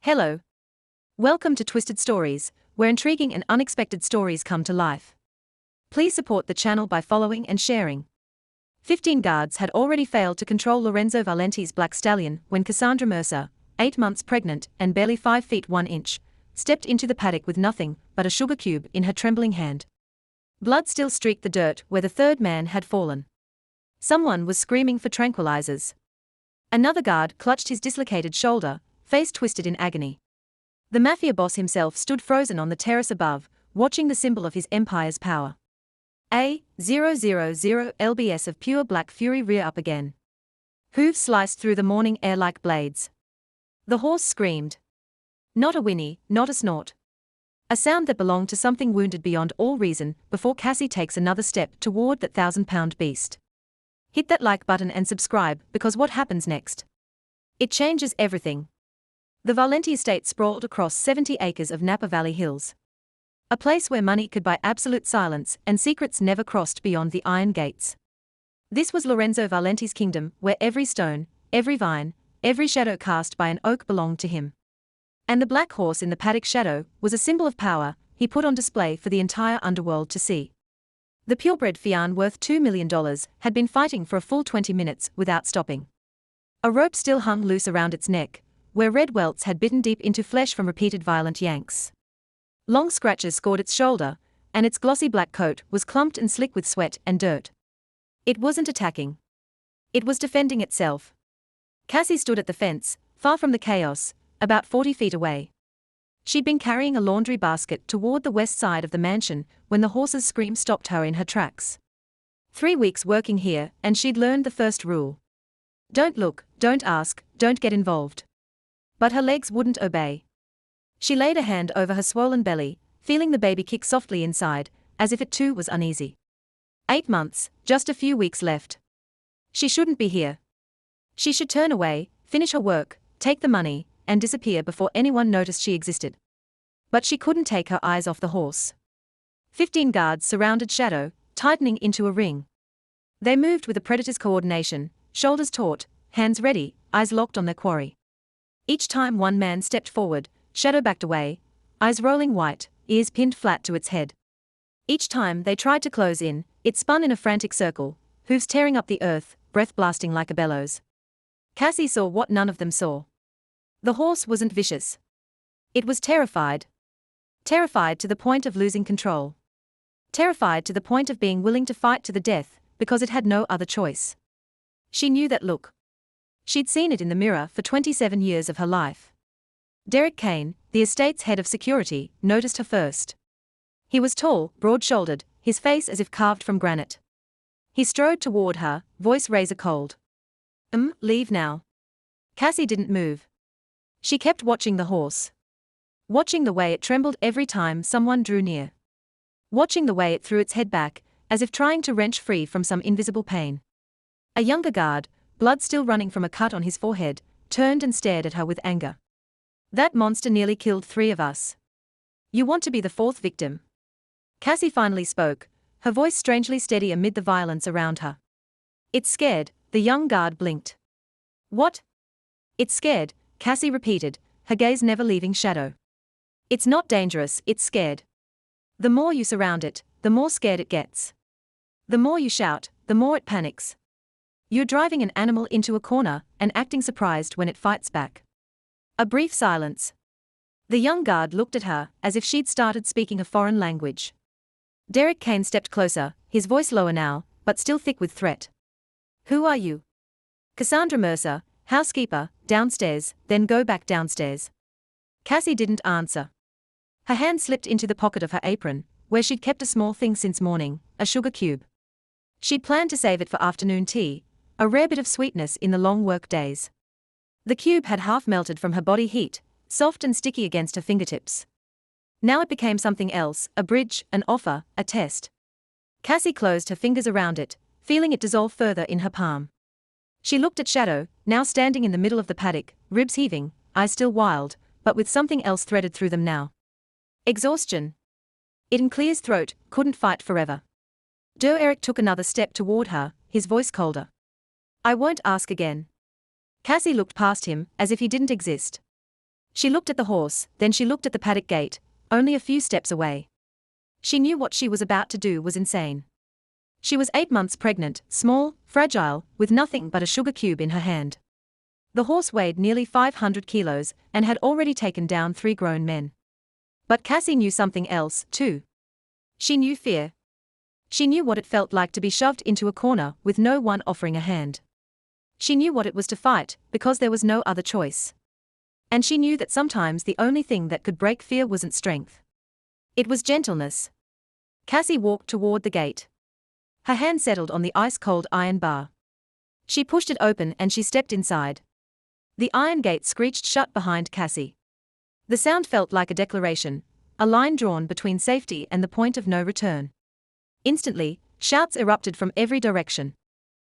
Hello. Welcome to Twisted Stories, where intriguing and unexpected stories come to life. Please support the channel by following and sharing. 15 guards had already failed to control Lorenzo Valenti's black stallion when Cassandra Mercer, 8 months pregnant and barely 5 feet 1 inch, stepped into the paddock with nothing but a sugar cube in her trembling hand. Blood still streaked the dirt where the third man had fallen. Someone was screaming for tranquilizers. Another guard clutched his dislocated shoulder, face twisted in agony. The mafia boss himself stood frozen on the terrace above, watching the symbol of his empire's power. A000 lbs of pure black fury rear up again. Hooves sliced through the morning air like blades. The horse screamed. Not a whinny, not a snort. A sound that belonged to something wounded beyond all reason before Cassie takes another step toward that 1,000-pound beast. Hit that like button and subscribe, because what happens next? It changes everything. The Valenti estate sprawled across 70 acres of Napa Valley hills. A place where money could buy absolute silence and secrets never crossed beyond the iron gates. This was Lorenzo Valenti's kingdom, where every stone, every vine, every shadow cast by an oak belonged to him. And the black horse in the paddock shadow was a symbol of power he put on display for the entire underworld to see. The purebred Fian worth $2 million had been fighting for a full 20 minutes without stopping. A rope still hung loose around its neck, where red welts had bitten deep into flesh from repeated violent yanks. Long scratches scored its shoulder, and its glossy black coat was clumped and slick with sweat and dirt. It wasn't attacking. It was defending itself. Cassie stood at the fence, far from the chaos, about 40 feet away. She'd been carrying a laundry basket toward the west side of the mansion when the horse's scream stopped her in her tracks. 3 weeks working here, and she'd learned the first rule. Don't look, don't ask, don't get involved. But her legs wouldn't obey. She laid a hand over her swollen belly, feeling the baby kick softly inside, as if it too was uneasy. 8 months, just a few weeks left. She shouldn't be here. She should turn away, finish her work, take the money, and disappear before anyone noticed she existed. But she couldn't take her eyes off the horse. 15 guards surrounded Shadow, tightening into a ring. They moved with a predator's coordination, shoulders taut, hands ready, eyes locked on their quarry. Each time one man stepped forward, Shadow backed away, eyes rolling white, ears pinned flat to its head. Each time they tried to close in, it spun in a frantic circle, hooves tearing up the earth, breath blasting like a bellows. Cassie saw what none of them saw. The horse wasn't vicious. It was terrified. Terrified to the point of losing control. Terrified to the point of being willing to fight to the death, because it had no other choice. She knew that look. She'd seen it in the mirror for 27 years of her life. Derek Kane, the estate's head of security, noticed her first. He was tall, broad-shouldered, his face as if carved from granite. He strode toward her, voice razor cold. Leave now. Cassie didn't move. She kept watching the horse. Watching the way it trembled every time someone drew near. Watching the way it threw its head back, as if trying to wrench free from some invisible pain. A younger guard, blood still running from a cut on his forehead, turned and stared at her with anger. That monster nearly killed 3 of us. You want to be the 4th victim? Cassie finally spoke, her voice strangely steady amid the violence around her. It's scared, the young guard blinked. What? It's scared, Cassie repeated, her gaze never leaving Shadow. It's not dangerous, it's scared. The more you surround it, the more scared it gets. The more you shout, the more it panics. You're driving an animal into a corner and acting surprised when it fights back. A brief silence. The young guard looked at her as if she'd started speaking a foreign language. Derek Kane stepped closer, his voice lower now, but still thick with threat. Who are you? Cassandra Mercer, housekeeper, downstairs, then go back downstairs. Cassie didn't answer. Her hand slipped into the pocket of her apron, where she'd kept a small thing since morning, a sugar cube. She'd planned to save it for afternoon tea, a rare bit of sweetness in the long work days. The cube had half melted from her body heat, soft and sticky against her fingertips. Now it became something else, a bridge, an offer, a test. Cassie closed her fingers around it, feeling it dissolve further in her palm. She looked at Shadow, now standing in the middle of the paddock, ribs heaving, eyes still wild, but with something else threaded through them now. Exhaustion. It in Clear's throat, couldn't fight forever. Eric took another step toward her, his voice colder. I won't ask again. Cassie looked past him, as if he didn't exist. She looked at the horse, then she looked at the paddock gate, only a few steps away. She knew what she was about to do was insane. She was 8 months pregnant, small, fragile, with nothing but a sugar cube in her hand. The horse weighed nearly 500 kilos and had already taken down 3 grown men. But Cassie knew something else, too. She knew fear. She knew what it felt like to be shoved into a corner with no one offering a hand. She knew what it was to fight, because there was no other choice. And she knew that sometimes the only thing that could break fear wasn't strength. It was gentleness. Cassie walked toward the gate. Her hand settled on the ice-cold iron bar. She pushed it open and she stepped inside. The iron gate screeched shut behind Cassie. The sound felt like a declaration, a line drawn between safety and the point of no return. Instantly, shouts erupted from every direction.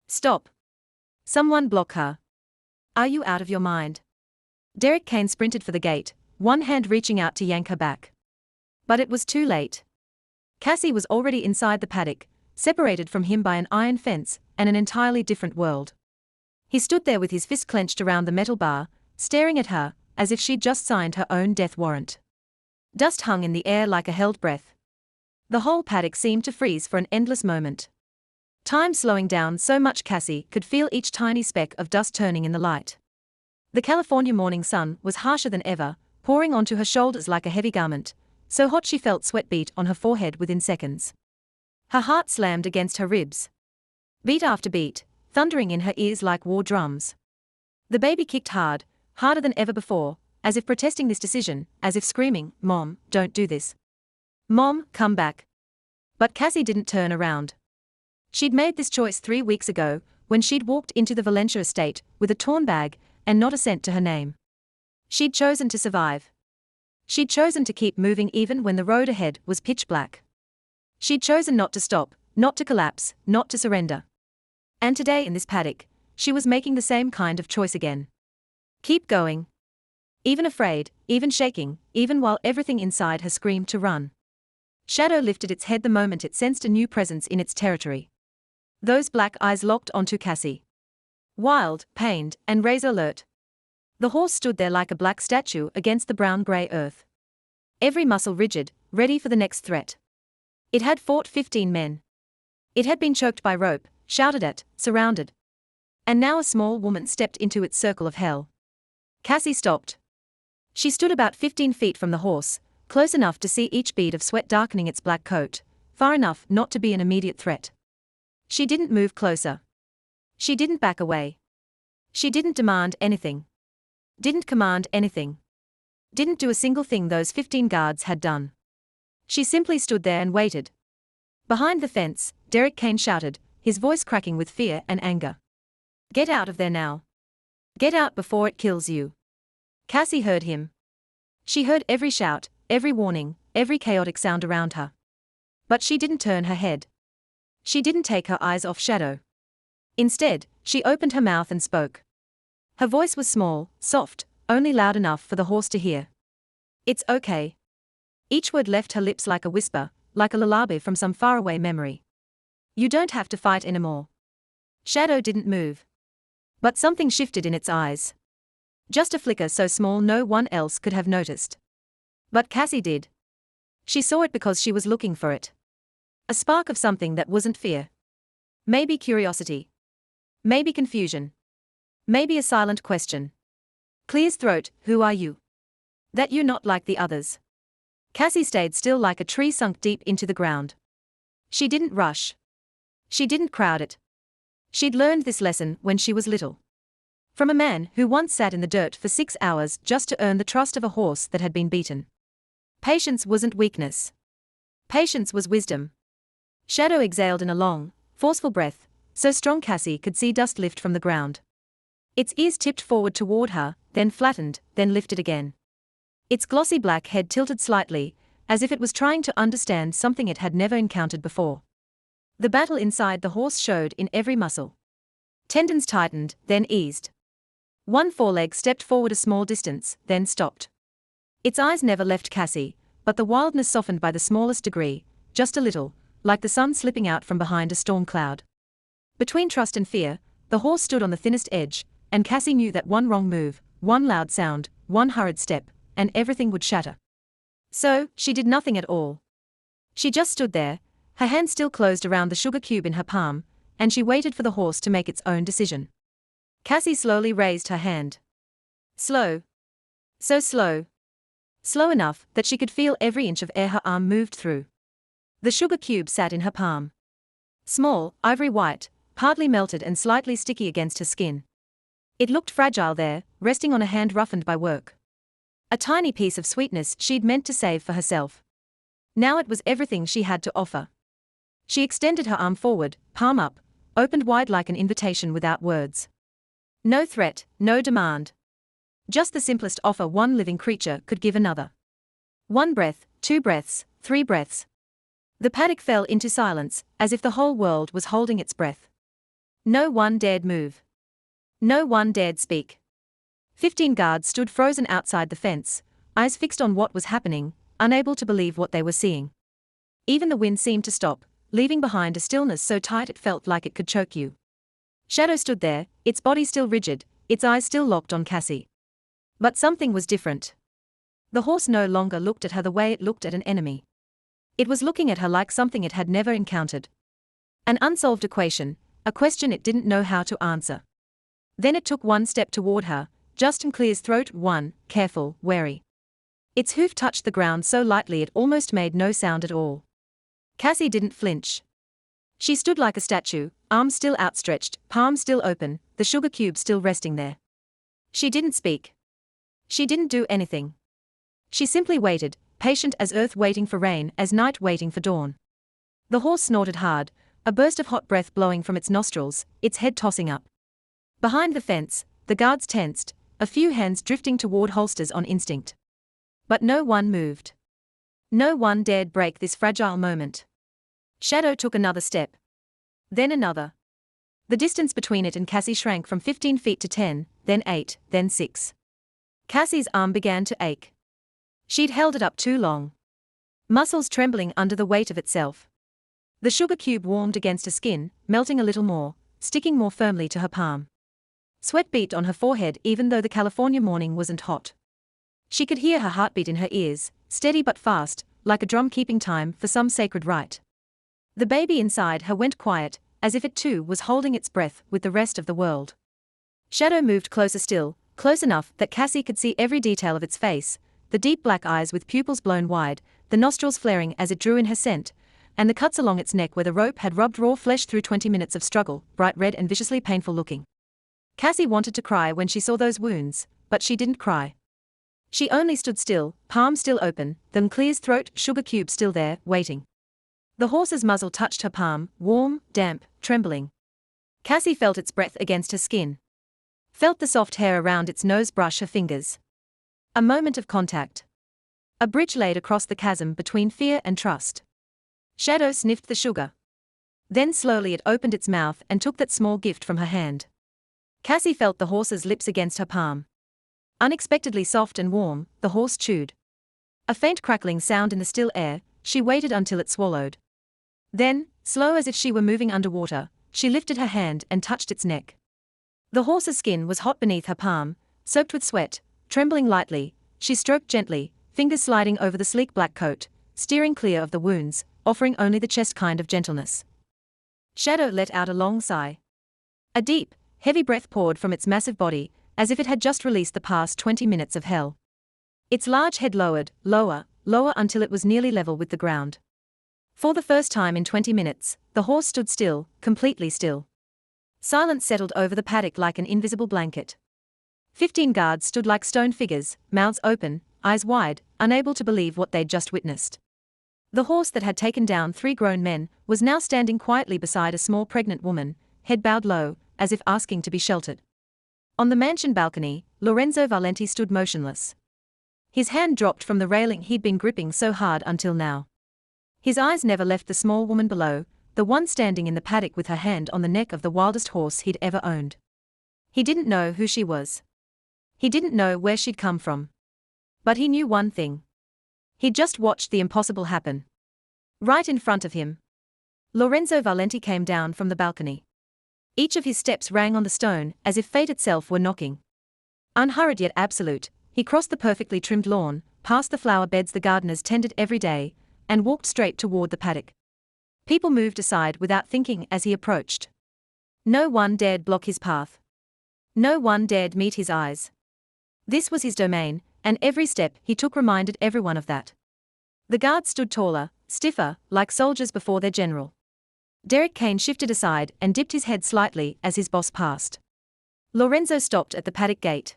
"Stop! Someone block her! Are you out of your mind?" Derek Kane sprinted for the gate, one hand reaching out to yank her back. But it was too late. Cassie was already inside the paddock, separated from him by an iron fence and an entirely different world. He stood there with his fist clenched around the metal bar, staring at her, as if she'd just signed her own death warrant. Dust hung in the air like a held breath. The whole paddock seemed to freeze for an endless moment. Time slowing down so much Cassie could feel each tiny speck of dust turning in the light. The California morning sun was harsher than ever, pouring onto her shoulders like a heavy garment, so hot she felt sweat beat on her forehead within seconds. Her heart slammed against her ribs. Beat after beat, thundering in her ears like war drums. The baby kicked hard, harder than ever before, as if protesting this decision, as if screaming, "Mom, don't do this. Mom, come back." But Cassie didn't turn around. She'd made this choice 3 weeks ago, when she'd walked into the Valencia estate with a torn bag and not a cent to her name. She'd chosen to survive. She'd chosen to keep moving even when the road ahead was pitch black. She'd chosen not to stop, not to collapse, not to surrender. And today in this paddock, she was making the same kind of choice again. Keep going. Even afraid, even shaking, even while everything inside her screamed to run. Shadow lifted its head the moment it sensed a new presence in its territory. Those black eyes locked onto Cassie. Wild, pained, and razor alert. The horse stood there like a black statue against the brown-grey earth. Every muscle rigid, ready for the next threat. It had fought 15 men. It had been choked by rope, shouted at, surrounded. And now a small woman stepped into its circle of hell. Cassie stopped. She stood about 15 feet from the horse, close enough to see each bead of sweat darkening its black coat, far enough not to be an immediate threat. She didn't move closer. She didn't back away. She didn't demand anything. Didn't command anything. Didn't do a single thing those 15 guards had done. She simply stood there and waited. Behind the fence, Derek Kane shouted, his voice cracking with fear and anger. "Get out of there now. Get out before it kills you." Cassie heard him. She heard every shout, every warning, every chaotic sound around her. But she didn't turn her head. She didn't take her eyes off Shadow. Instead, she opened her mouth and spoke. Her voice was small, soft, only loud enough for the horse to hear. "It's okay." Each word left her lips like a whisper, like a lullaby from some faraway memory. "You don't have to fight anymore." Shadow didn't move. But something shifted in its eyes. Just a flicker so small no one else could have noticed. But Cassie did. She saw it because she was looking for it. A spark of something that wasn't fear. Maybe curiosity. Maybe confusion. Maybe a silent question. Clear's throat, "Who are you? That you're not like the others." Cassie stayed still like a tree sunk deep into the ground. She didn't rush. She didn't crowd it. She'd learned this lesson when she was little. From a man who once sat in the dirt for 6 hours just to earn the trust of a horse that had been beaten. Patience wasn't weakness. Patience was wisdom. Shadow exhaled in a long, forceful breath, so strong Cassie could see dust lift from the ground. Its ears tipped forward toward her, then flattened, then lifted again. Its glossy black head tilted slightly, as if it was trying to understand something it had never encountered before. The battle inside the horse showed in every muscle. Tendons tightened, then eased. One foreleg stepped forward a small distance, then stopped. Its eyes never left Cassie, but the wildness softened by the smallest degree, just a little, like the sun slipping out from behind a storm cloud. Between trust and fear, the horse stood on the thinnest edge, and Cassie knew that one wrong move, one loud sound, one hurried step, and everything would shatter. So, she did nothing at all. She just stood there, her hand still closed around the sugar cube in her palm, and she waited for the horse to make its own decision. Cassie slowly raised her hand. Slow. So slow. Slow enough that she could feel every inch of air her arm moved through. The sugar cube sat in her palm. Small, ivory white, partly melted and slightly sticky against her skin. It looked fragile there, resting on a hand roughened by work. A tiny piece of sweetness she'd meant to save for herself. Now it was everything she had to offer. She extended her arm forward, palm up, opened wide like an invitation without words. No threat, no demand. Just the simplest offer one living creature could give another. 1 breath, 2 breaths, 3 breaths. The paddock fell into silence, as if the whole world was holding its breath. No one dared move. No one dared speak. 15 guards stood frozen outside the fence, eyes fixed on what was happening, unable to believe what they were seeing. Even the wind seemed to stop, leaving behind a stillness so tight it felt like it could choke you. Shadow stood there, its body still rigid, its eyes still locked on Cassie. But something was different. The horse no longer looked at her the way it looked at an enemy. It was looking at her like something it had never encountered. An unsolved equation, a question it didn't know how to answer. Then it took one step toward her, just in Clear's throat, one, careful, wary. Its hoof touched the ground so lightly it almost made no sound at all. Cassie didn't flinch. She stood like a statue, arms still outstretched, palms still open, the sugar cube still resting there. She didn't speak. She didn't do anything. She simply waited, patient as earth waiting for rain, as night waiting for dawn. The horse snorted hard, a burst of hot breath blowing from its nostrils, its head tossing up. Behind the fence, the guards tensed, a few hands drifting toward holsters on instinct. But no one moved. No one dared break this fragile moment. Shadow took another step. Then another. The distance between it and Cassie shrank from 15 feet to 10, then 8, then 6. Cassie's arm began to ache. She'd held it up too long. Muscles trembling under the weight of itself. The sugar cube warmed against her skin, melting a little more, sticking more firmly to her palm. Sweat beat on her forehead even though the California morning wasn't hot. She could hear her heartbeat in her ears, steady but fast, like a drum keeping time for some sacred rite. The baby inside her went quiet, as if it too was holding its breath with the rest of the world. Shadow moved closer still, close enough that Cassie could see every detail of its face, the deep black eyes with pupils blown wide, the nostrils flaring as it drew in her scent, and the cuts along its neck where the rope had rubbed raw flesh through 20 minutes of struggle, bright red and viciously painful looking. Cassie wanted to cry when she saw those wounds, but she didn't cry. She only stood still, palm still open, then Clear's throat, sugar cube still there, waiting. The horse's muzzle touched her palm, warm, damp, trembling. Cassie felt its breath against her skin. Felt the soft hair around its nose brush her fingers. A moment of contact. A bridge laid across the chasm between fear and trust. Shadow sniffed the sugar. Then slowly it opened its mouth and took that small gift from her hand. Cassie felt the horse's lips against her palm. Unexpectedly soft and warm, the horse chewed. A faint crackling sound in the still air, she waited until it swallowed. Then, slow as if she were moving underwater, she lifted her hand and touched its neck. The horse's skin was hot beneath her palm, soaked with sweat. Trembling lightly, she stroked gently, fingers sliding over the sleek black coat, steering clear of the wounds, offering only the chest kind of gentleness. Shadow let out a long sigh. A deep, heavy breath poured from its massive body, as if it had just released the past 20 minutes of hell. Its large head lowered, lower, lower until it was nearly level with the ground. For the first time in 20 minutes, the horse stood still, completely still. Silence settled over the paddock like an invisible blanket. 15 guards stood like stone figures, mouths open, eyes wide, unable to believe what they'd just witnessed. The horse that had taken down 3 grown men was now standing quietly beside a small pregnant woman, head bowed low, as if asking to be sheltered. On the mansion balcony, Lorenzo Valenti stood motionless. His hand dropped from the railing he'd been gripping so hard until now. His eyes never left the small woman below, the one standing in the paddock with her hand on the neck of the wildest horse he'd ever owned. He didn't know who she was. He didn't know where she'd come from. But he knew one thing. He'd just watched the impossible happen. Right in front of him. Lorenzo Valenti came down from the balcony. Each of his steps rang on the stone as if fate itself were knocking. Unhurried yet absolute, he crossed the perfectly trimmed lawn, past the flower beds the gardeners tended every day, and walked straight toward the paddock. People moved aside without thinking as he approached. No one dared block his path. No one dared meet his eyes. This was his domain, and every step he took reminded everyone of that. The guards stood taller, stiffer, like soldiers before their general. Derek Kane shifted aside and dipped his head slightly as his boss passed. Lorenzo stopped at the paddock gate.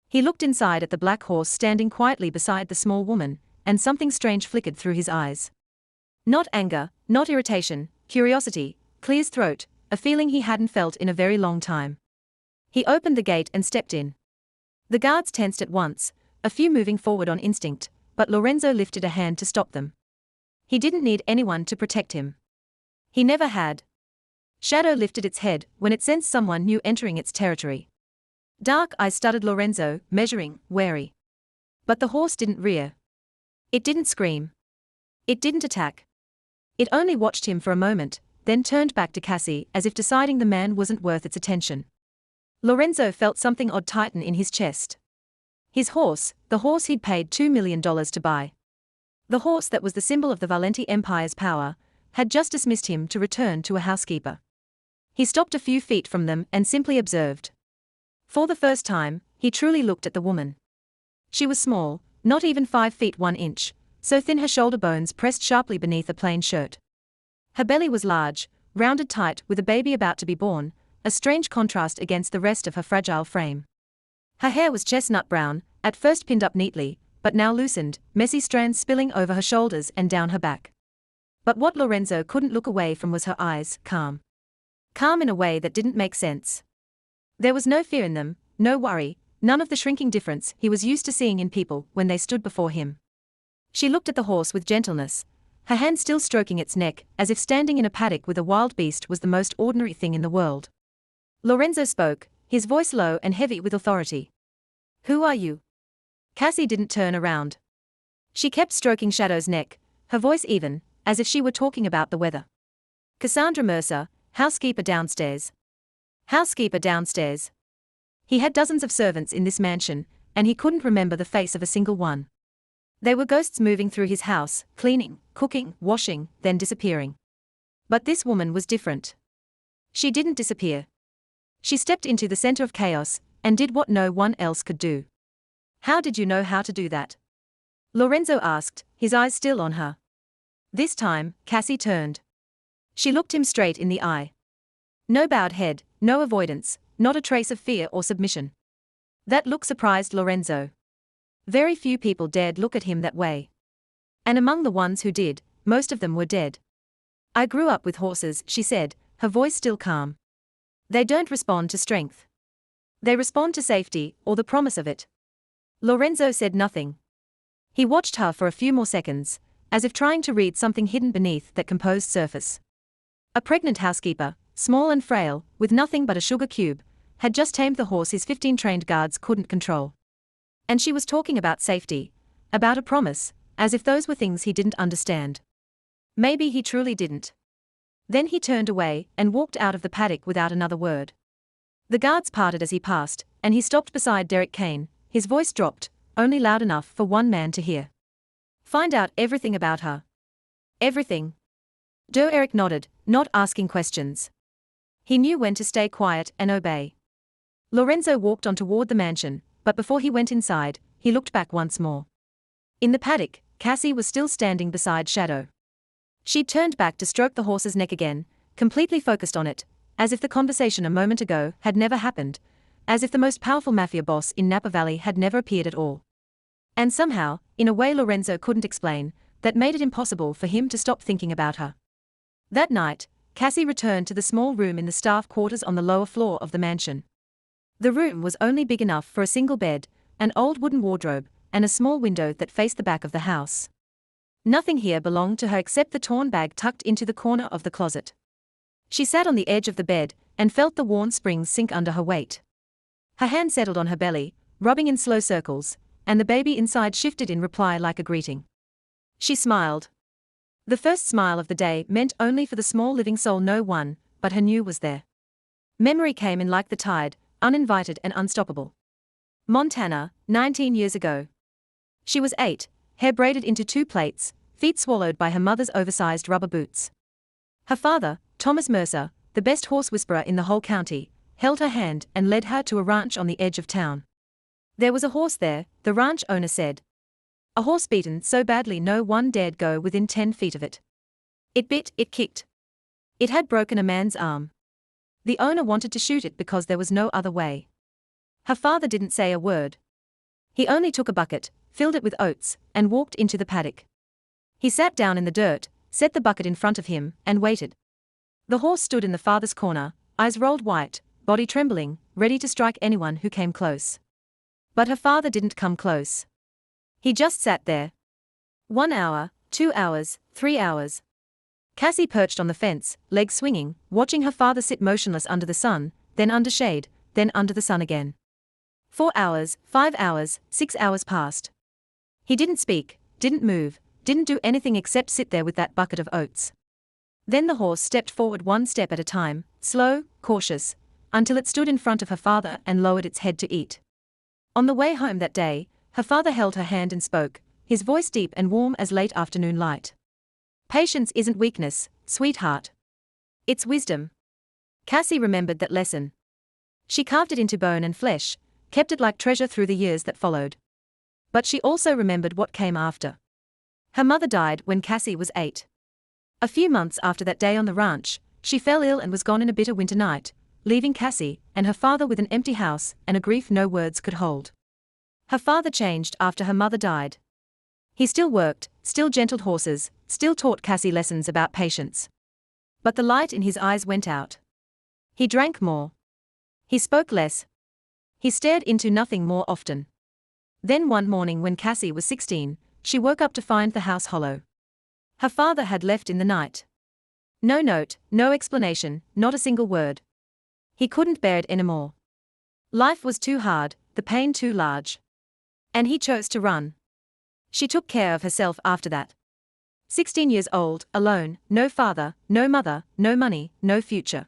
He looked inside at the black horse standing quietly beside the small woman, and something strange flickered through his eyes. Not anger, not irritation, curiosity, clear as throat, a feeling he hadn't felt in a very long time. He opened the gate and stepped in. The guards tensed at once, a few moving forward on instinct, but Lorenzo lifted a hand to stop them. He didn't need anyone to protect him. He never had. Shadow lifted its head when it sensed someone new entering its territory. Dark eyes studied Lorenzo, measuring, wary. But the horse didn't rear. It didn't scream. It didn't attack. It only watched him for a moment, then turned back to Cassie as if deciding the man wasn't worth its attention. Lorenzo felt something odd tighten in his chest. His horse, the horse he'd paid $2 million to buy. The horse that was the symbol of the Valenti Empire's power, had just dismissed him to return to a housekeeper. He stopped a few feet from them and simply observed. For the first time, he truly looked at the woman. She was small, not even 5 feet 1 inch, so thin her shoulder bones pressed sharply beneath a plain shirt. Her belly was large, rounded tight with a baby about to be born, a strange contrast against the rest of her fragile frame. Her hair was chestnut brown, at first pinned up neatly, but now loosened, messy strands spilling over her shoulders and down her back. But what Lorenzo couldn't look away from was her eyes, calm. Calm in a way that didn't make sense. There was no fear in them, no worry, none of the shrinking difference he was used to seeing in people when they stood before him. She looked at the horse with gentleness, her hand still stroking its neck, as if standing in a paddock with a wild beast was the most ordinary thing in the world. Lorenzo spoke, his voice low and heavy with authority. "Who are you?" Cassie didn't turn around. She kept stroking Shadow's neck, her voice even, as if she were talking about the weather. "Cassandra Mercer, housekeeper downstairs." Housekeeper downstairs. He had dozens of servants in this mansion, and he couldn't remember the face of a single one. They were ghosts moving through his house, cleaning, cooking, washing, then disappearing. But this woman was different. She didn't disappear. She stepped into the center of chaos, and did what no one else could do. "How did you know how to do that?" Lorenzo asked, his eyes still on her. This time, Cassie turned. She looked him straight in the eye. No bowed head, no avoidance, not a trace of fear or submission. That look surprised Lorenzo. Very few people dared look at him that way. And among the ones who did, most of them were dead. "I grew up with horses," she said, her voice still calm. "They don't respond to strength. They respond to safety, or the promise of it." Lorenzo said nothing. He watched her for a few more seconds, as if trying to read something hidden beneath that composed surface. A pregnant housekeeper, small and frail, with nothing but a sugar cube, had just tamed the horse his 15 trained guards couldn't control. And she was talking about safety, about a promise, as if those were things he didn't understand. Maybe he truly didn't. Then he turned away and walked out of the paddock without another word. The guards parted as he passed, and he stopped beside Derek Kane, his voice dropped, only loud enough for one man to hear. "Find out everything about her." "Everything?" Eric nodded, not asking questions. He knew when to stay quiet and obey. Lorenzo walked on toward the mansion, but before he went inside, he looked back once more. In the paddock, Cassie was still standing beside Shadow. She'd turned back to stroke the horse's neck again, completely focused on it, as if the conversation a moment ago had never happened, as if the most powerful mafia boss in Napa Valley had never appeared at all. And somehow, in a way Lorenzo couldn't explain, that made it impossible for him to stop thinking about her. That night, Cassie returned to the small room in the staff quarters on the lower floor of the mansion. The room was only big enough for a single bed, an old wooden wardrobe, and a small window that faced the back of the house. Nothing here belonged to her except the torn bag tucked into the corner of the closet. She sat on the edge of the bed and felt the worn springs sink under her weight. Her hand settled on her belly, rubbing in slow circles, and the baby inside shifted in reply like a greeting. She smiled. The first smile of the day meant only for the small living soul no one but her knew was there. Memory came in like the tide, uninvited and unstoppable. Montana, 19 years ago. She was 8, hair braided into 2 plaits, feet swallowed by her mother's oversized rubber boots. Her father, Thomas Mercer, the best horse whisperer in the whole county, held her hand and led her to a ranch on the edge of town. There was a horse there, the ranch owner said. A horse beaten so badly no one dared go within 10 feet of it. It bit, it kicked. It had broken a man's arm. The owner wanted to shoot it because there was no other way. Her father didn't say a word. He only took a bucket, filled it with oats, and walked into the paddock. He sat down in the dirt, set the bucket in front of him, and waited. The horse stood in the farthest corner, eyes rolled white, body trembling, ready to strike anyone who came close. But her father didn't come close. He just sat there. 1 hour, 2 hours, 3 hours. Cassie perched on the fence, legs swinging, watching her father sit motionless under the sun, then under shade, then under the sun again. 4 hours, 5 hours, 6 hours passed. He didn't speak, didn't move, didn't do anything except sit there with that bucket of oats. Then the horse stepped forward 1 step at a time, slow, cautious, until it stood in front of her father and lowered its head to eat. On the way home that day, her father held her hand and spoke, his voice deep and warm as late afternoon light. Patience isn't weakness, sweetheart. It's wisdom. Cassie remembered that lesson. She carved it into bone and flesh, kept it like treasure through the years that followed. But she also remembered what came after. Her mother died when Cassie was 8. A few months after that day on the ranch, she fell ill and was gone in a bitter winter night, leaving Cassie and her father with an empty house and a grief no words could hold. Her father changed after her mother died. He still worked, still gentled horses, still taught Cassie lessons about patience. But the light in his eyes went out. He drank more. He spoke less. He stared into nothing more often. Then one morning when Cassie was 16, she woke up to find the house hollow. Her father had left in the night. No note, no explanation, not a single word. He couldn't bear it anymore. Life was too hard, the pain too large. And he chose to run. She took care of herself after that. 16 years old, alone, no father, no mother, no money, no future.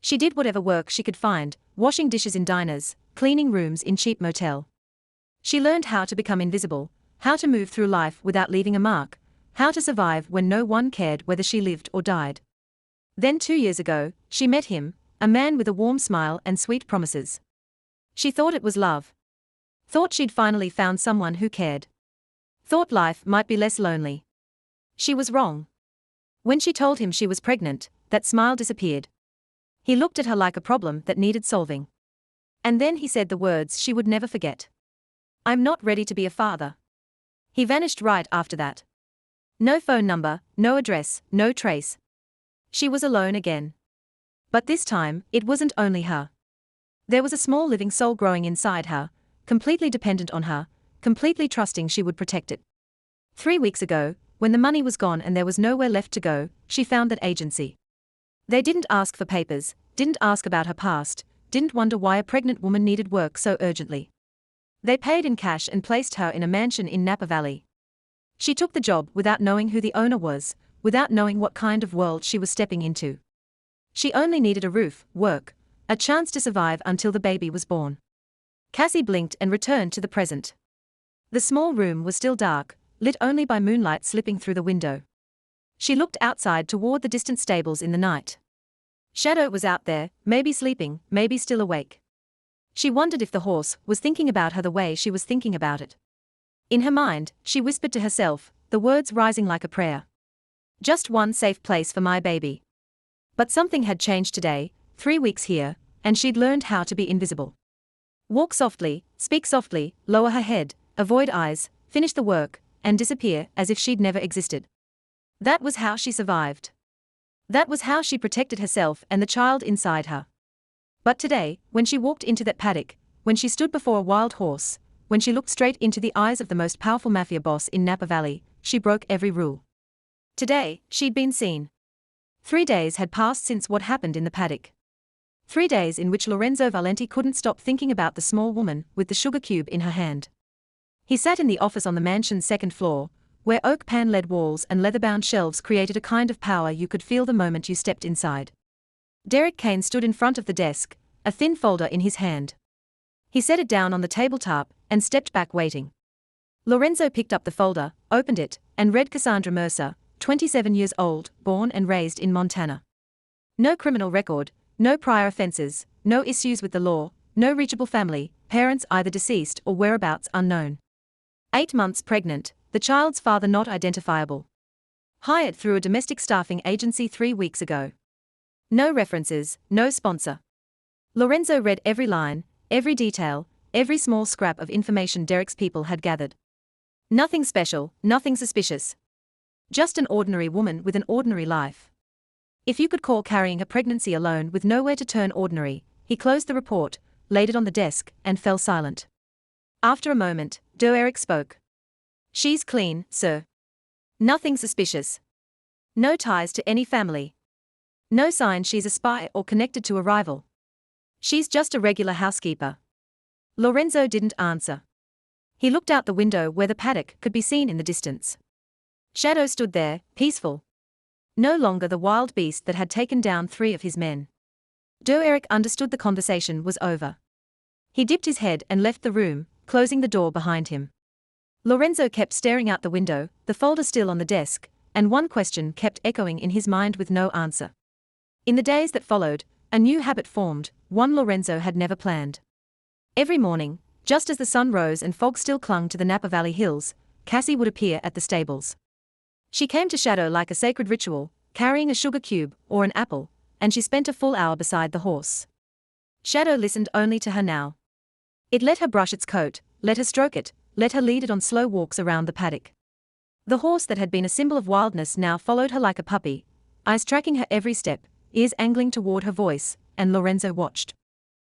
She did whatever work she could find, washing dishes in diners, cleaning rooms in cheap motel. She learned how to become invisible, how to move through life without leaving a mark, how to survive when no one cared whether she lived or died. Then 2 years ago, she met him, a man with a warm smile and sweet promises. She thought it was love. Thought she'd finally found someone who cared. Thought life might be less lonely. She was wrong. When she told him she was pregnant, that smile disappeared. He looked at her like a problem that needed solving. And then he said the words she would never forget. "I'm not ready to be a father." He vanished right after that. No phone number, no address, no trace. She was alone again. But this time, it wasn't only her. There was a small living soul growing inside her, completely dependent on her, completely trusting she would protect it. 3 weeks ago, when the money was gone and there was nowhere left to go, she found that agency. They didn't ask for papers, didn't ask about her past, didn't wonder why a pregnant woman needed work so urgently. They paid in cash and placed her in a mansion in Napa Valley. She took the job without knowing who the owner was, without knowing what kind of world she was stepping into. She only needed a roof, work, a chance to survive until the baby was born. Cassie blinked and returned to the present. The small room was still dark, lit only by moonlight slipping through the window. She looked outside toward the distant stables in the night. Shadow was out there, maybe sleeping, maybe still awake. She wondered if the horse was thinking about her the way she was thinking about it. In her mind, she whispered to herself, the words rising like a prayer. Just one safe place for my baby. But something had changed today, 3 weeks here, and she'd learned how to be invisible. Walk softly, speak softly, lower her head, avoid eyes, finish the work, and disappear as if she'd never existed. That was how she survived. That was how she protected herself and the child inside her. But today, when she walked into that paddock, when she stood before a wild horse, when she looked straight into the eyes of the most powerful mafia boss in Napa Valley, she broke every rule. Today, she'd been seen. 3 days had passed since what happened in the paddock. 3 days in which Lorenzo Valenti couldn't stop thinking about the small woman with the sugar cube in her hand. He sat in the office on the mansion's 2nd floor, where oak pan-led walls and leather-bound shelves created a kind of power you could feel the moment you stepped inside. Derek Kane stood in front of the desk, a thin folder in his hand. He set it down on the tabletop and stepped back waiting. Lorenzo picked up the folder, opened it, and read Cassandra Mercer, 27 years old, born and raised in Montana. No criminal record, no prior offenses, no issues with the law, no reachable family, parents either deceased or whereabouts unknown. 8 months pregnant, the child's father not identifiable. Hired through a domestic staffing agency 3 weeks ago. No references, no sponsor. Lorenzo read every line, every detail, every small scrap of information Derek's people had gathered. Nothing special, nothing suspicious. Just an ordinary woman with an ordinary life. If you could call carrying a pregnancy alone with nowhere to turn ordinary, he closed the report, laid it on the desk, and fell silent. After a moment, Derek spoke. She's clean, sir. Nothing suspicious. No ties to any family. No sign she's a spy or connected to a rival. She's just a regular housekeeper. Lorenzo didn't answer. He looked out the window where the paddock could be seen in the distance. Shadow stood there, peaceful. No longer the wild beast that had taken down 3 of his men. Derek understood the conversation was over. He dipped his head and left the room, closing the door behind him. Lorenzo kept staring out the window, the folder still on the desk, and one question kept echoing in his mind with no answer. In the days that followed, a new habit formed, one Lorenzo had never planned. Every morning, just as the sun rose and fog still clung to the Napa Valley hills, Cassie would appear at the stables. She came to Shadow like a sacred ritual, carrying a sugar cube or an apple, and she spent a full hour beside the horse. Shadow listened only to her now. It let her brush its coat, let her stroke it, let her lead it on slow walks around the paddock. The horse that had been a symbol of wildness now followed her like a puppy, eyes tracking her every step, ears angling toward her voice, and Lorenzo watched.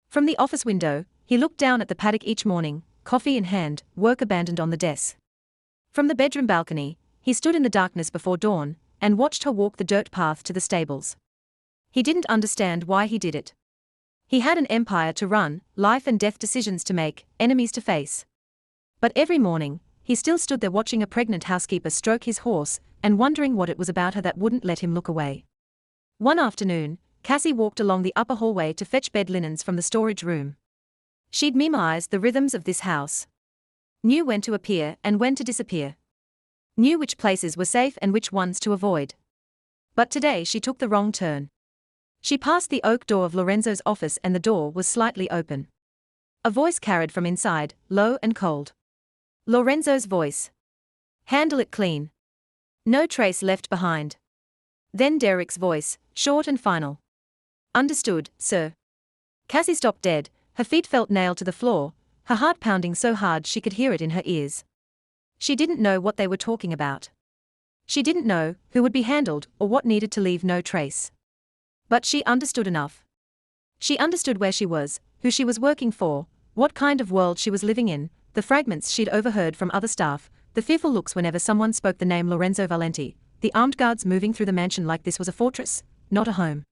From the office window, he looked down at the paddock each morning, coffee in hand, work abandoned on the desk. From the bedroom balcony, he stood in the darkness before dawn, and watched her walk the dirt path to the stables. He didn't understand why he did it. He had an empire to run, life and death decisions to make, enemies to face. But every morning, he still stood there watching a pregnant housekeeper stroke his horse, and wondering what it was about her that wouldn't let him look away. One afternoon, Cassie walked along the upper hallway to fetch bed linens from the storage room. She'd memorized the rhythms of this house. Knew when to appear and when to disappear. Knew which places were safe and which ones to avoid. But today she took the wrong turn. She passed the oak door of Lorenzo's office and the door was slightly open. A voice carried from inside, low and cold. Lorenzo's voice. Handle it clean. No trace left behind. Then Derek's voice, short and final. Understood, sir. Cassie stopped dead, her feet felt nailed to the floor, her heart pounding so hard she could hear it in her ears. She didn't know what they were talking about. She didn't know who would be handled or what needed to leave no trace. But she understood enough. She understood where she was, who she was working for, what kind of world she was living in, the fragments she'd overheard from other staff, the fearful looks whenever someone spoke the name Lorenzo Valenti, the armed guards moving through the mansion like this was a fortress, not a home.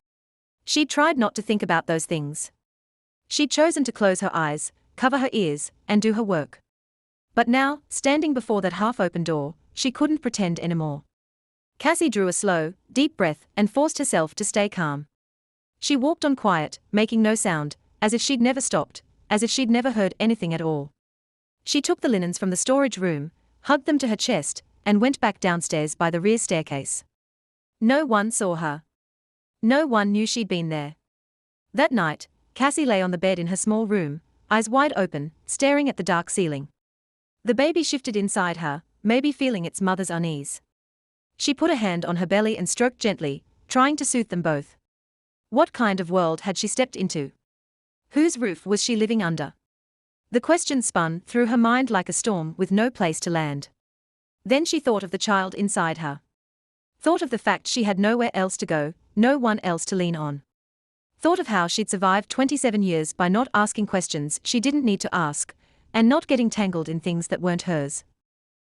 She'd tried not to think about those things. She'd chosen to close her eyes, cover her ears, and do her work. But now, standing before that half-open door, she couldn't pretend anymore. Cassie drew a slow, deep breath and forced herself to stay calm. She walked on quiet, making no sound, as if she'd never stopped, as if she'd never heard anything at all. She took the linens from the storage room, hugged them to her chest, and went back downstairs by the rear staircase. No one saw her. No one knew she'd been there. That night, Cassie lay on the bed in her small room, eyes wide open, staring at the dark ceiling. The baby shifted inside her, maybe feeling its mother's unease. She put a hand on her belly and stroked gently, trying to soothe them both. What kind of world had she stepped into? Whose roof was she living under? The question spun through her mind like a storm with no place to land. Then she thought of the child inside her. Thought of the fact she had nowhere else to go, no one else to lean on. Thought of how she'd survived 27 years by not asking questions she didn't need to ask, and not getting tangled in things that weren't hers.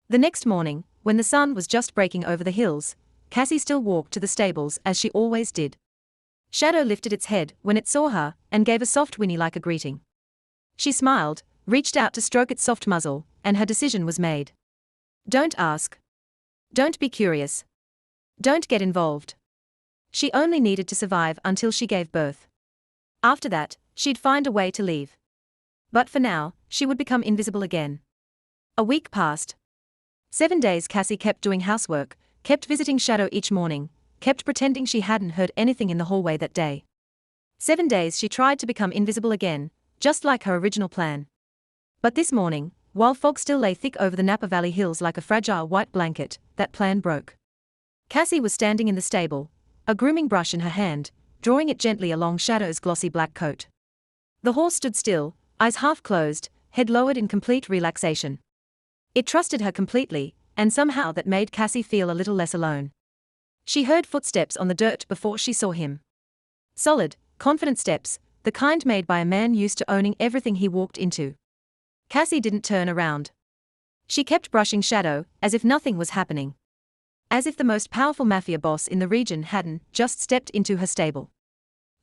The next morning, when the sun was just breaking over the hills, Cassie still walked to the stables as she always did. Shadow lifted its head when it saw her and gave a soft whinny like a greeting. She smiled, reached out to stroke its soft muzzle, and her decision was made. Don't ask. Don't be curious. Don't get involved. She only needed to survive until she gave birth. After that, she'd find a way to leave. But for now, she would become invisible again. A week passed. 7 days Cassie kept doing housework, kept visiting Shadow each morning, kept pretending she hadn't heard anything in the hallway that day. 7 days she tried to become invisible again, just like her original plan. But this morning, while fog still lay thick over the Napa Valley hills like a fragile white blanket, that plan broke. Cassie was standing in the stable, a grooming brush in her hand, drawing it gently along Shadow's glossy black coat. The horse stood still, eyes half closed, head lowered in complete relaxation. It trusted her completely, and somehow that made Cassie feel a little less alone. She heard footsteps on the dirt before she saw him. Solid, confident steps, the kind made by a man used to owning everything he walked into. Cassie didn't turn around. She kept brushing Shadow, as if nothing was happening. As if the most powerful mafia boss in the region hadn't just stepped into her stable.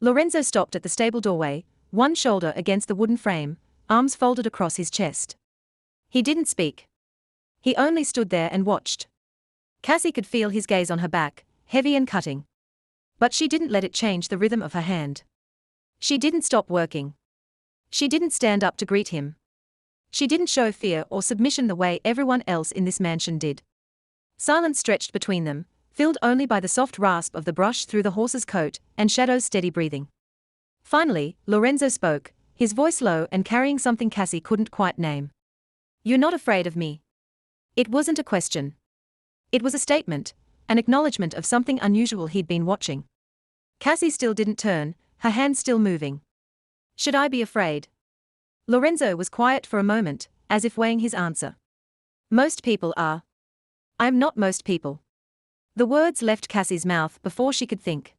Lorenzo stopped at the stable doorway, one shoulder against the wooden frame, arms folded across his chest. He didn't speak. He only stood there and watched. Cassie could feel his gaze on her back, heavy and cutting. But she didn't let it change the rhythm of her hand. She didn't stop working. She didn't stand up to greet him. She didn't show fear or submission the way everyone else in this mansion did. Silence stretched between them, filled only by the soft rasp of the brush through the horse's coat and Shadow's steady breathing. Finally, Lorenzo spoke, his voice low and carrying something Cassie couldn't quite name. "You're not afraid of me." It wasn't a question. It was a statement, an acknowledgement of something unusual he'd been watching. Cassie still didn't turn, her hands still moving. "Should I be afraid?" Lorenzo was quiet for a moment, as if weighing his answer. "Most people are." "I'm not most people." The words left Cassie's mouth before she could think.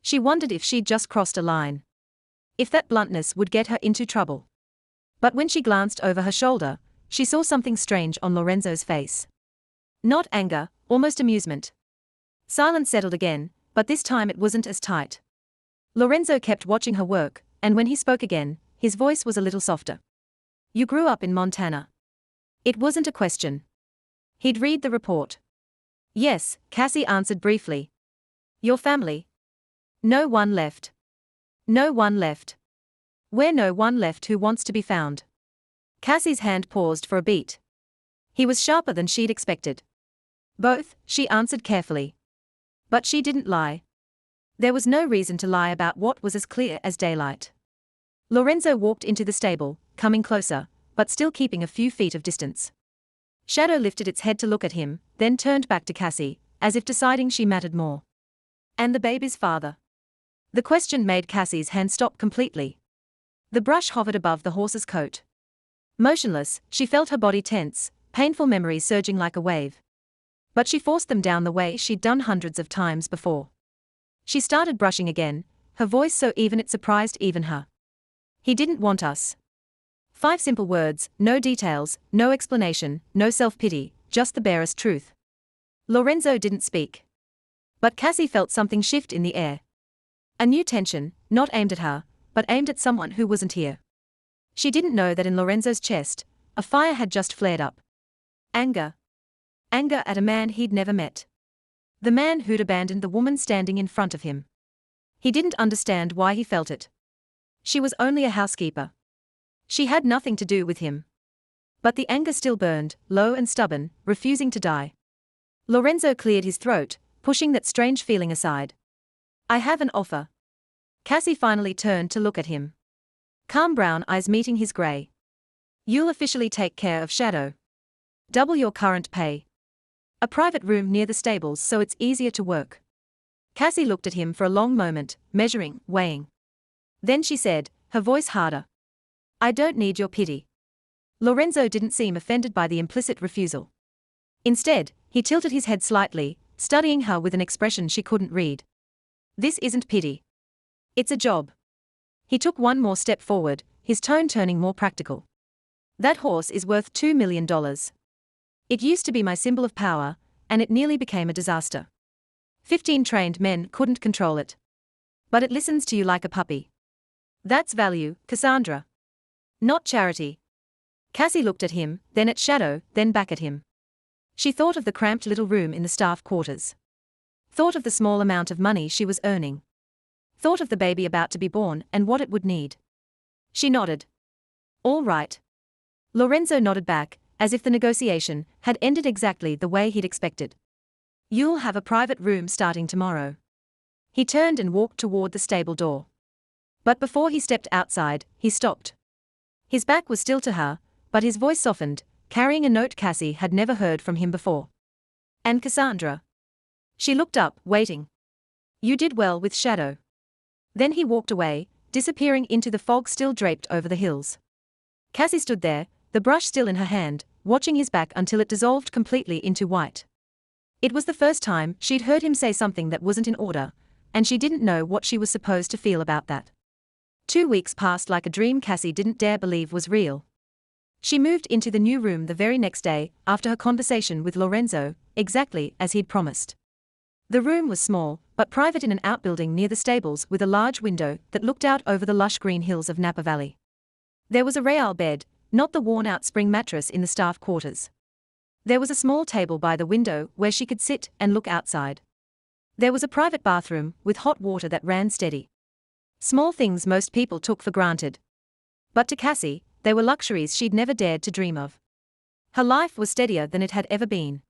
She wondered if she'd just crossed a line. If that bluntness would get her into trouble. But when she glanced over her shoulder, she saw something strange on Lorenzo's face. Not anger, almost amusement. Silence settled again, but this time it wasn't as tight. Lorenzo kept watching her work, and when he spoke again, his voice was a little softer. "You grew up in Montana." It wasn't a question. He'd read the report. "Yes," Cassie answered briefly. "Your family?" "No one left." "No one left." "Where no one left who wants to be found?" Cassie's hand paused for a beat. He was sharper than she'd expected. "Both," she answered carefully. But she didn't lie. There was no reason to lie about what was as clear as daylight. Lorenzo walked into the stable, coming closer, but still keeping a few feet of distance. Shadow lifted its head to look at him, then turned back to Cassie, as if deciding she mattered more. "And the baby's father?" The question made Cassie's hand stop completely. The brush hovered above the horse's coat. Motionless, she felt her body tense, painful memories surging like a wave. But she forced them down the way she'd done hundreds of times before. She started brushing again, her voice so even it surprised even her. "He didn't want us." 5 simple words, no details, no explanation, no self-pity, just the barest truth. Lorenzo didn't speak. But Cassie felt something shift in the air. A new tension, not aimed at her, but aimed at someone who wasn't here. She didn't know that in Lorenzo's chest, a fire had just flared up. Anger. Anger at a man he'd never met. The man who'd abandoned the woman standing in front of him. He didn't understand why he felt it. She was only a housekeeper. She had nothing to do with him. But the anger still burned, low and stubborn, refusing to die. Lorenzo cleared his throat, pushing that strange feeling aside. "I have an offer." Cassie finally turned to look at him. Calm brown eyes meeting his grey. "You'll officially take care of Shadow. Double your current pay. A private room near the stables so it's easier to work." Cassie looked at him for a long moment, measuring, weighing. Then she said, her voice harder. "I don't need your pity." Lorenzo didn't seem offended by the implicit refusal. Instead, he tilted his head slightly, studying her with an expression she couldn't read. "This isn't pity. It's a job." He took one more step forward, his tone turning more practical. "That horse is worth $2 million. It used to be my symbol of power, and it nearly became a disaster. 15 trained men couldn't control it. But it listens to you like a puppy. That's value, Cassandra. Not charity." Cassie looked at him, then at Shadow, then back at him. She thought of the cramped little room in the staff quarters. Thought of the small amount of money she was earning. Thought of the baby about to be born and what it would need. She nodded. "All right. Lorenzo nodded back, as if the negotiation had ended exactly the way he'd expected. "You'll have a private room starting tomorrow." He turned and walked toward the stable door. But before he stepped outside, he stopped. His back was still to her, but his voice softened, carrying a note Cassie had never heard from him before. "And Cassandra?" She looked up, waiting. "You did well with Shadow." Then he walked away, disappearing into the fog still draped over the hills. Cassie stood there, the brush still in her hand, watching his back until it dissolved completely into white. It was the first time she'd heard him say something that wasn't in order, and she didn't know what she was supposed to feel about that. 2 weeks passed like a dream Cassie didn't dare believe was real. She moved into the new room the very next day, after her conversation with Lorenzo, exactly as he'd promised. The room was small, but private in an outbuilding near the stables with a large window that looked out over the lush green hills of Napa Valley. There was a Real bed, not the worn-out spring mattress in the staff quarters. There was a small table by the window where she could sit and look outside. There was a private bathroom with hot water that ran steady. Small things most people took for granted. But to Cassie, they were luxuries she'd never dared to dream of. Her life was steadier than it had ever been.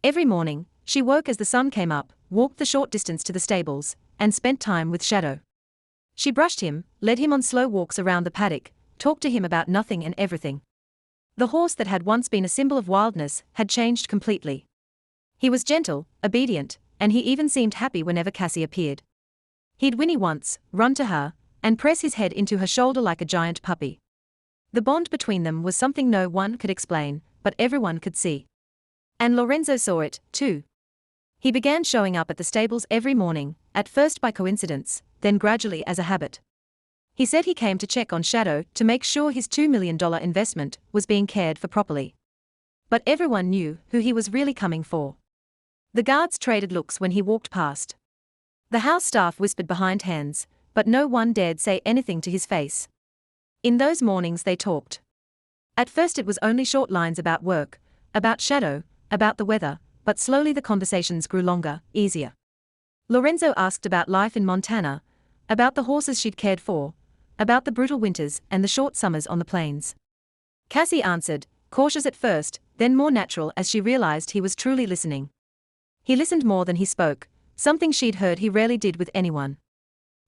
Every morning, she woke as the sun came up, walked the short distance to the stables, and spent time with Shadow. She brushed him, led him on slow walks around the paddock, talked to him about nothing and everything. The horse that had once been a symbol of wildness had changed completely. He was gentle, obedient, and he even seemed happy whenever Cassie appeared. He'd whinny once, run to her, and press his head into her shoulder like a giant puppy. The bond between them was something no one could explain, but everyone could see. And Lorenzo saw it, too. He began showing up at the stables every morning, at first by coincidence, then gradually as a habit. He said he came to check on Shadow to make sure his $2 million investment was being cared for properly. But everyone knew who he was really coming for. The guards traded looks when he walked past. The house staff whispered behind hands, but no one dared say anything to his face. In those mornings they talked. At first it was only short lines about work, about Shadow, about the weather, but slowly the conversations grew longer, easier. Lorenzo asked about life in Montana, about the horses she'd cared for, about the brutal winters and the short summers on the plains. Cassie answered, cautious at first, then more natural as she realized he was truly listening. He listened more than he spoke, something she'd heard he rarely did with anyone.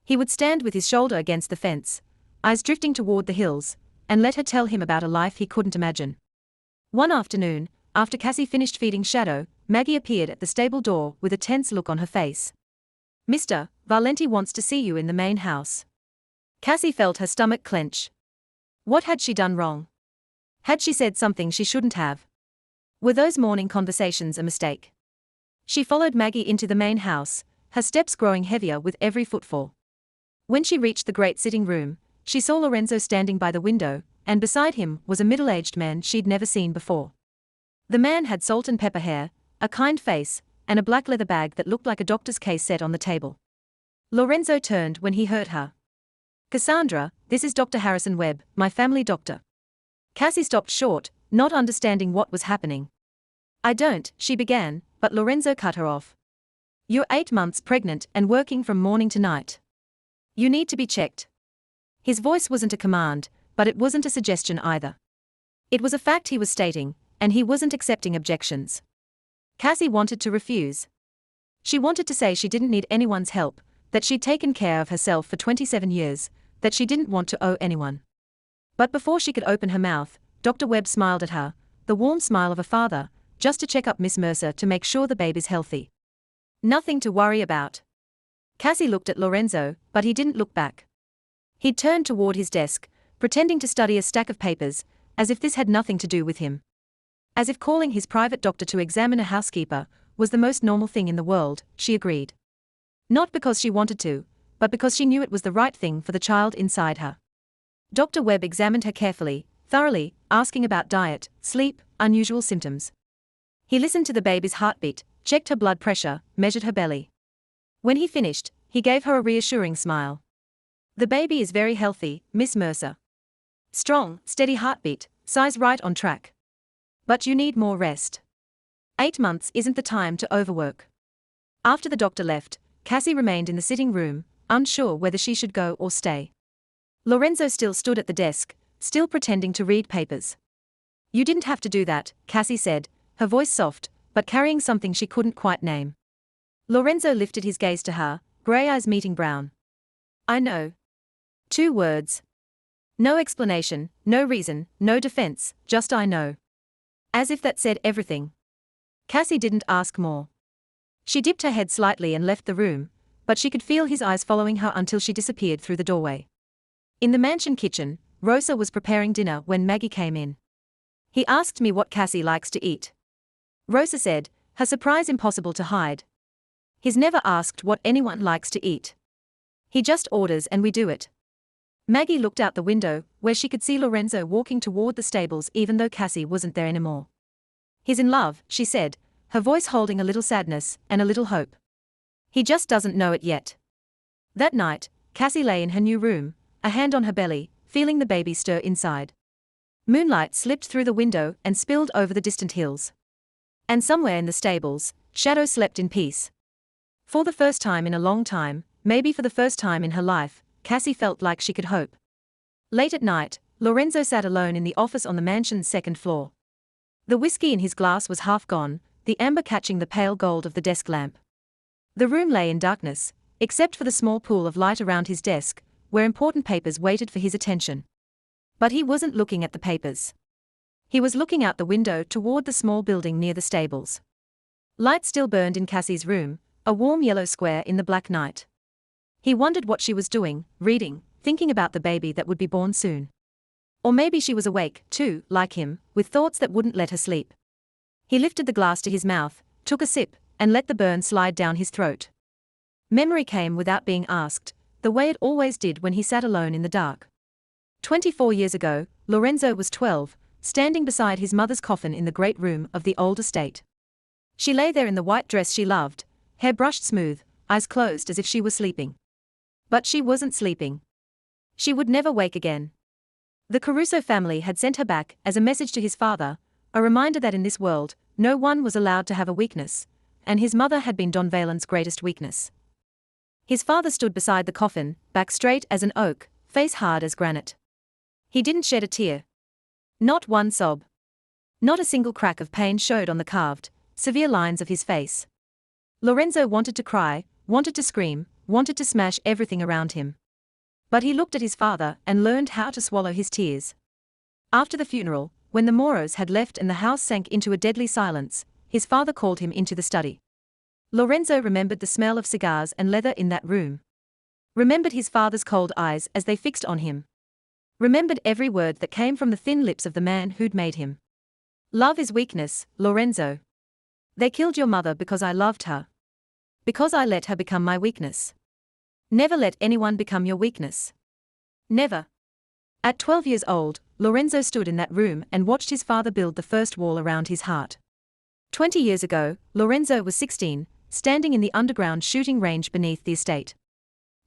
He would stand with his shoulder against the fence, eyes drifting toward the hills, and let her tell him about a life he couldn't imagine. One afternoon, after Cassie finished feeding Shadow, Maggie appeared at the stable door with a tense look on her face. "Mr. Valenti wants to see you in the main house." Cassie felt her stomach clench. What had she done wrong? Had she said something she shouldn't have? Were those morning conversations a mistake? She followed Maggie into the main house, her steps growing heavier with every footfall. When she reached the great sitting room, she saw Lorenzo standing by the window, and beside him was a middle-aged man she'd never seen before. The man had salt and pepper hair, a kind face, and a black leather bag that looked like a doctor's case set on the table. Lorenzo turned when he heard her. "Cassandra, this is Dr. Harrison Webb, my family doctor." Cassie stopped short, not understanding what was happening. "I don't," she began, but Lorenzo cut her off. "You're 8 months pregnant and working from morning to night. You need to be checked." His voice wasn't a command, but it wasn't a suggestion either. It was a fact he was stating, and he wasn't accepting objections. Cassie wanted to refuse. She wanted to say she didn't need anyone's help, that she'd taken care of herself for 27 years, that she didn't want to owe anyone. But before she could open her mouth, Dr. Webb smiled at her, the warm smile of a father, just to check up Miss Mercer to make sure the baby's healthy. "Nothing to worry about." Cassie looked at Lorenzo, but he didn't look back. He'd turned toward his desk, pretending to study a stack of papers, as if this had nothing to do with him. As if calling his private doctor to examine a housekeeper was the most normal thing in the world, she agreed. Not because she wanted to, but because she knew it was the right thing for the child inside her. Dr. Webb examined her carefully, thoroughly, asking about diet, sleep, unusual symptoms. He listened to the baby's heartbeat, checked her blood pressure, measured her belly. When he finished, he gave her a reassuring smile. "The baby is very healthy, Miss Mercer. Strong, steady heartbeat, size right on track. But you need more rest. 8 months isn't the time to overwork." After the doctor left, Cassie remained in the sitting room, unsure whether she should go or stay. Lorenzo still stood at the desk, still pretending to read papers. You didn't have to do that, Cassie said, her voice soft, but carrying something she couldn't quite name. Lorenzo lifted his gaze to her, grey eyes meeting brown. I know. 2 words. No explanation, no reason, no defense, just I know. As if that said everything. Cassie didn't ask more. She dipped her head slightly and left the room, but she could feel his eyes following her until she disappeared through the doorway. In the mansion kitchen, Rosa was preparing dinner when Maggie came in. He asked me what Cassie likes to eat. Rosa said, her surprise impossible to hide. He's never asked what anyone likes to eat. He just orders and we do it. Maggie looked out the window, where she could see Lorenzo walking toward the stables even though Cassie wasn't there anymore. He's in love, she said, her voice holding a little sadness and a little hope. He just doesn't know it yet. That night, Cassie lay in her new room, a hand on her belly, feeling the baby stir inside. Moonlight slipped through the window and spilled over the distant hills. And somewhere in the stables, Shadow slept in peace. For the first time in a long time, maybe for the first time in her life, Cassie felt like she could hope. Late at night, Lorenzo sat alone in the office on the mansion's 2nd floor. The whiskey in his glass was half gone, the amber catching the pale gold of the desk lamp. The room lay in darkness, except for the small pool of light around his desk, where important papers waited for his attention. But he wasn't looking at the papers. He was looking out the window toward the small building near the stables. Light still burned in Cassie's room, a warm yellow square in the black night. He wondered what she was doing, reading, thinking about the baby that would be born soon. Or maybe she was awake, too, like him, with thoughts that wouldn't let her sleep. He lifted the glass to his mouth, took a sip, and let the burn slide down his throat. Memory came without being asked, the way it always did when he sat alone in the dark. 24 years ago, Lorenzo was 12, standing beside his mother's coffin in the great room of the old estate. She lay there in the white dress she loved, hair brushed smooth, eyes closed as if she was sleeping. But she wasn't sleeping. She would never wake again. The Caruso family had sent her back as a message to his father, a reminder that in this world, no one was allowed to have a weakness, and his mother had been Don Valen's greatest weakness. His father stood beside the coffin, back straight as an oak, face hard as granite. He didn't shed a tear. Not one sob. Not a single crack of pain showed on the carved, severe lines of his face. Lorenzo wanted to cry, wanted to scream, wanted to smash everything around him. But he looked at his father and learned how to swallow his tears. After the funeral, when the Moros had left and the house sank into a deadly silence, his father called him into the study. Lorenzo remembered the smell of cigars and leather in that room. Remembered his father's cold eyes as they fixed on him. Remembered every word that came from the thin lips of the man who'd made him. Love is weakness, Lorenzo. They killed your mother because I loved her. Because I let her become my weakness. Never let anyone become your weakness. Never. At 12 years old, Lorenzo stood in that room and watched his father build the first wall around his heart. 20 years ago, Lorenzo was 16, standing in the underground shooting range beneath the estate.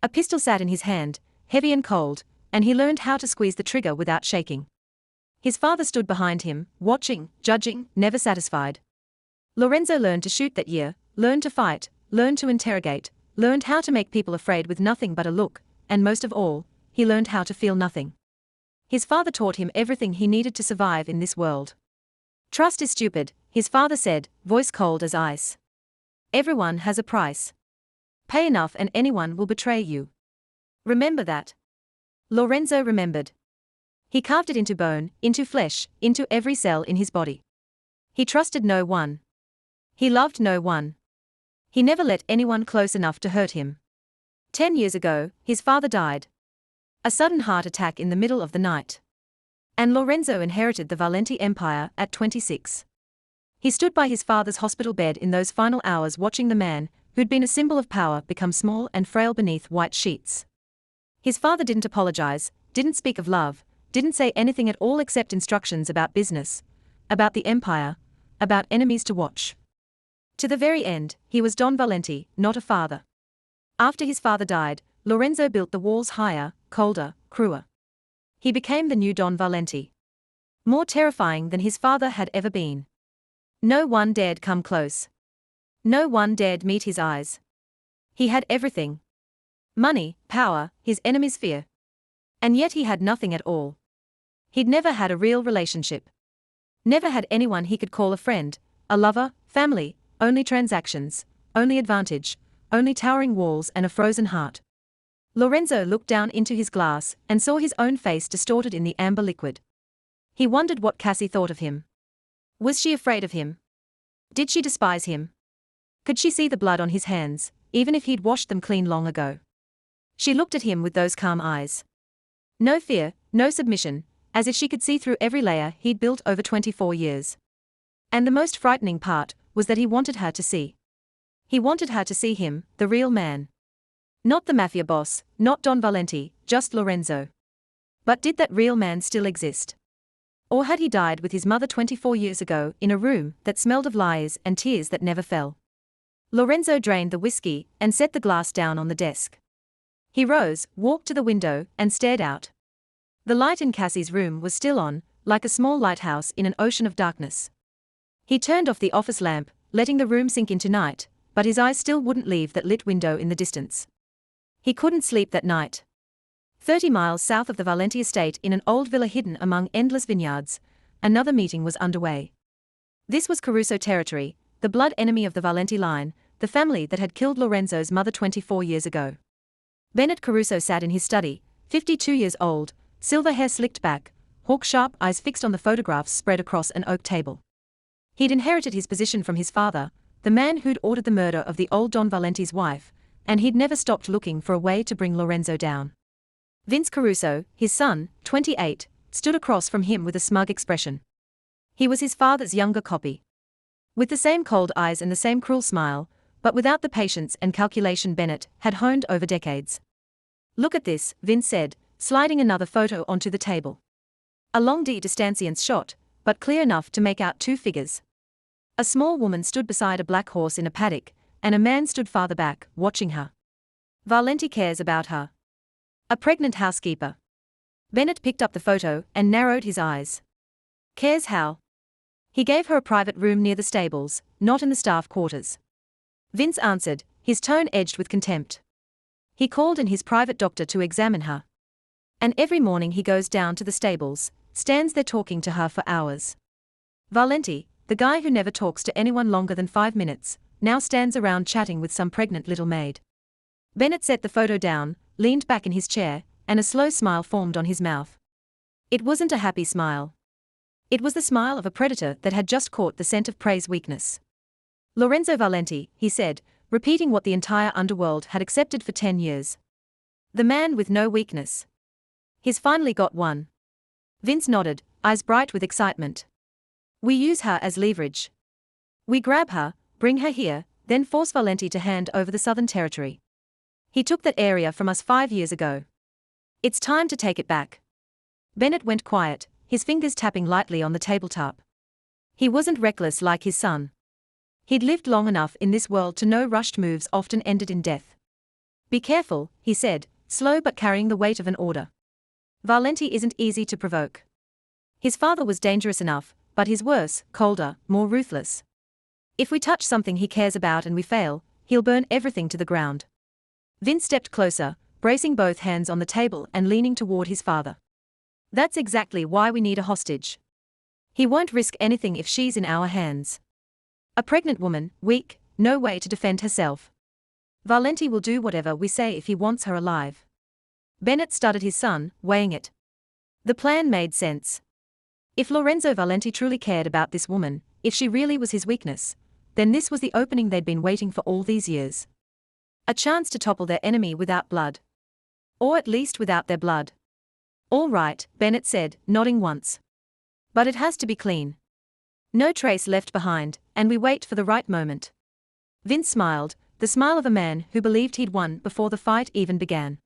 A pistol sat in his hand, heavy and cold, and he learned how to squeeze the trigger without shaking. His father stood behind him, watching, judging, never satisfied. Lorenzo learned to shoot that year, learned to fight, learned to interrogate, learned how to make people afraid with nothing but a look, and most of all, he learned how to feel nothing. His father taught him everything he needed to survive in this world. Trust is stupid, his father said, voice cold as ice. Everyone has a price. Pay enough and anyone will betray you. Remember that. Lorenzo remembered. He carved it into bone, into flesh, into every cell in his body. He trusted no one. He loved no one. He never let anyone close enough to hurt him. 10 years ago, his father died. A sudden heart attack in the middle of the night. And Lorenzo inherited the Valenti Empire at 26. He stood by his father's hospital bed in those final hours watching the man, who'd been a symbol of power, become small and frail beneath white sheets. His father didn't apologize, didn't speak of love, didn't say anything at all except instructions about business, about the empire, about enemies to watch. To the very end, he was Don Valenti, not a father. After his father died, Lorenzo built the walls higher, colder, crueler. He became the new Don Valenti. More terrifying than his father had ever been. No one dared come close. No one dared meet his eyes. He had everything. Money, power, his enemies' fear. And yet he had nothing at all. He'd never had a real relationship. Never had anyone he could call a friend, a lover, family, only transactions, only advantage, only towering walls and a frozen heart. Lorenzo looked down into his glass and saw his own face distorted in the amber liquid. He wondered what Cassie thought of him. Was she afraid of him? Did she despise him? Could she see the blood on his hands, even if he'd washed them clean long ago? She looked at him with those calm eyes. No fear, no submission, as if she could see through every layer he'd built over 24 years. And the most frightening part was that he wanted her to see. He wanted her to see him, the real man. Not the mafia boss, not Don Valenti, just Lorenzo. But did that real man still exist? Or had he died with his mother 24 years ago in a room that smelled of lies and tears that never fell? Lorenzo drained the whiskey and set the glass down on the desk. He rose, walked to the window, and stared out. The light in Cassie's room was still on, like a small lighthouse in an ocean of darkness. He turned off the office lamp, letting the room sink into night, but his eyes still wouldn't leave that lit window in the distance. He couldn't sleep that night. 30 miles south of the Valenti estate in an old villa hidden among endless vineyards, another meeting was underway. This was Caruso territory, the blood enemy of the Valenti line, the family that had killed Lorenzo's mother 24 years ago. Bennett Caruso sat in his study, 52 years old, silver hair slicked back, hawk-sharp eyes fixed on the photographs spread across an oak table. He'd inherited his position from his father, the man who'd ordered the murder of the old Don Valenti's wife, and he'd never stopped looking for a way to bring Lorenzo down. Vince Caruso, his son, 28, stood across from him with a smug expression. He was his father's younger copy. With the same cold eyes and the same cruel smile, but without the patience and calculation Bennett had honed over decades. "Look at this," Vince said, sliding another photo onto the table. A long distance shot, but clear enough to make out two figures. A small woman stood beside a black horse in a paddock, and a man stood farther back, watching her. Valenti cares about her. A pregnant housekeeper. Bennett picked up the photo and narrowed his eyes. Cares how? He gave her a private room near the stables, not in the staff quarters. Vince answered, his tone edged with contempt. He called in his private doctor to examine her. And every morning he goes down to the stables, stands there talking to her for hours. Valenti, the guy who never talks to anyone longer than 5 minutes, now stands around chatting with some pregnant little maid. Bennett set the photo down, leaned back in his chair, and a slow smile formed on his mouth. It wasn't a happy smile. It was the smile of a predator that had just caught the scent of prey's weakness. Lorenzo Valenti, he said, repeating what the entire underworld had accepted for 10 years. The man with no weakness. He's finally got one. Vince nodded, eyes bright with excitement. We use her as leverage. We grab her, bring her here, then force Valenti to hand over the Southern Territory. He took that area from us 5 years ago. It's time to take it back. Bennett went quiet, his fingers tapping lightly on the tabletop. He wasn't reckless like his son. He'd lived long enough in this world to know rushed moves often ended in death. Be careful, he said, slow but carrying the weight of an order. Valenti isn't easy to provoke. His father was dangerous enough, but he's worse, colder, more ruthless. If we touch something he cares about and we fail, he'll burn everything to the ground. Vince stepped closer, bracing both hands on the table and leaning toward his father. That's exactly why we need a hostage. He won't risk anything if she's in our hands. A pregnant woman, weak, no way to defend herself. Valenti will do whatever we say if he wants her alive. Bennett studied his son, weighing it. The plan made sense. If Lorenzo Valenti truly cared about this woman, if she really was his weakness, then this was the opening they'd been waiting for all these years. A chance to topple their enemy without blood. Or at least without their blood. All right, Bennett said, nodding once. But it has to be clean. No trace left behind, and we wait for the right moment. Vince smiled, the smile of a man who believed he'd won before the fight even began.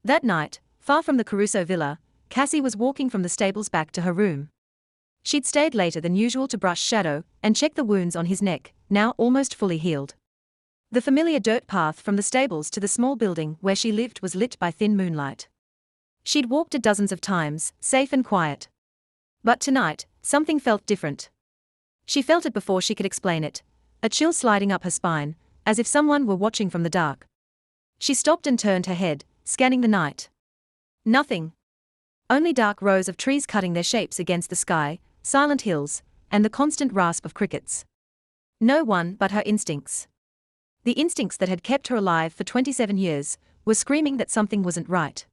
That night, far from the Caruso villa, Cassie was walking from the stables back to her room. She'd stayed later than usual to brush Shadow and check the wounds on his neck, now almost fully healed. The familiar dirt path from the stables to the small building where she lived was lit by thin moonlight. She'd walked it dozens of times, safe and quiet. But tonight, something felt different. She felt it before she could explain it, a chill sliding up her spine, as if someone were watching from the dark. She stopped and turned her head, scanning the night. Nothing. Only dark rows of trees cutting their shapes against the sky, silent hills, and the constant rasp of crickets. No one but her instincts. The instincts that had kept her alive for 27 years were screaming that something wasn't right.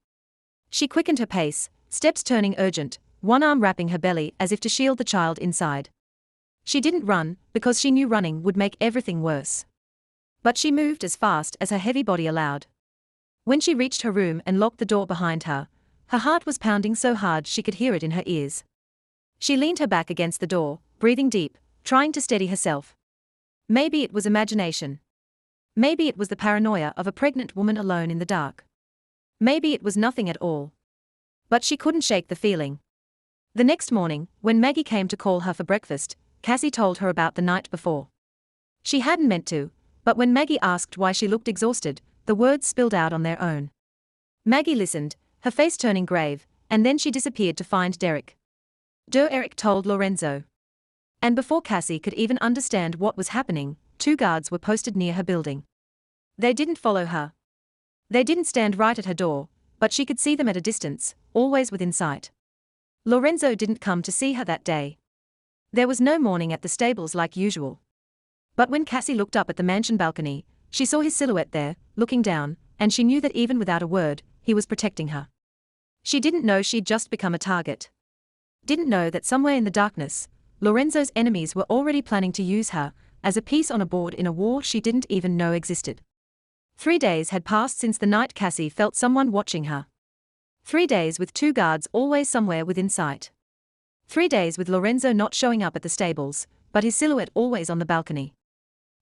She quickened her pace, steps turning urgent, one arm wrapping her belly as if to shield the child inside. She didn't run, because she knew running would make everything worse. But she moved as fast as her heavy body allowed. When she reached her room and locked the door behind her, her heart was pounding so hard she could hear it in her ears. She leaned her back against the door, breathing deep, trying to steady herself. Maybe it was imagination. Maybe it was the paranoia of a pregnant woman alone in the dark. Maybe it was nothing at all. But she couldn't shake the feeling. The next morning, when Maggie came to call her for breakfast, Cassie told her about the night before. She hadn't meant to, but when Maggie asked why she looked exhausted, the words spilled out on their own. Maggie listened, her face turning grave, and then she disappeared to find Derek. Eric told Lorenzo. And before Cassie could even understand what was happening, 2 guards were posted near her building. They didn't follow her. They didn't stand right at her door, but she could see them at a distance, always within sight. Lorenzo didn't come to see her that day. There was no mourning at the stables like usual. But when Cassie looked up at the mansion balcony, she saw his silhouette there, looking down, and she knew that even without a word, he was protecting her. She didn't know she'd just become a target. Didn't know that somewhere in the darkness, Lorenzo's enemies were already planning to use her as a piece on a board in a war she didn't even know existed. 3 days had passed since the night Cassie felt someone watching her. 3 days with 2 guards always somewhere within sight. 3 days with Lorenzo not showing up at the stables, but his silhouette always on the balcony.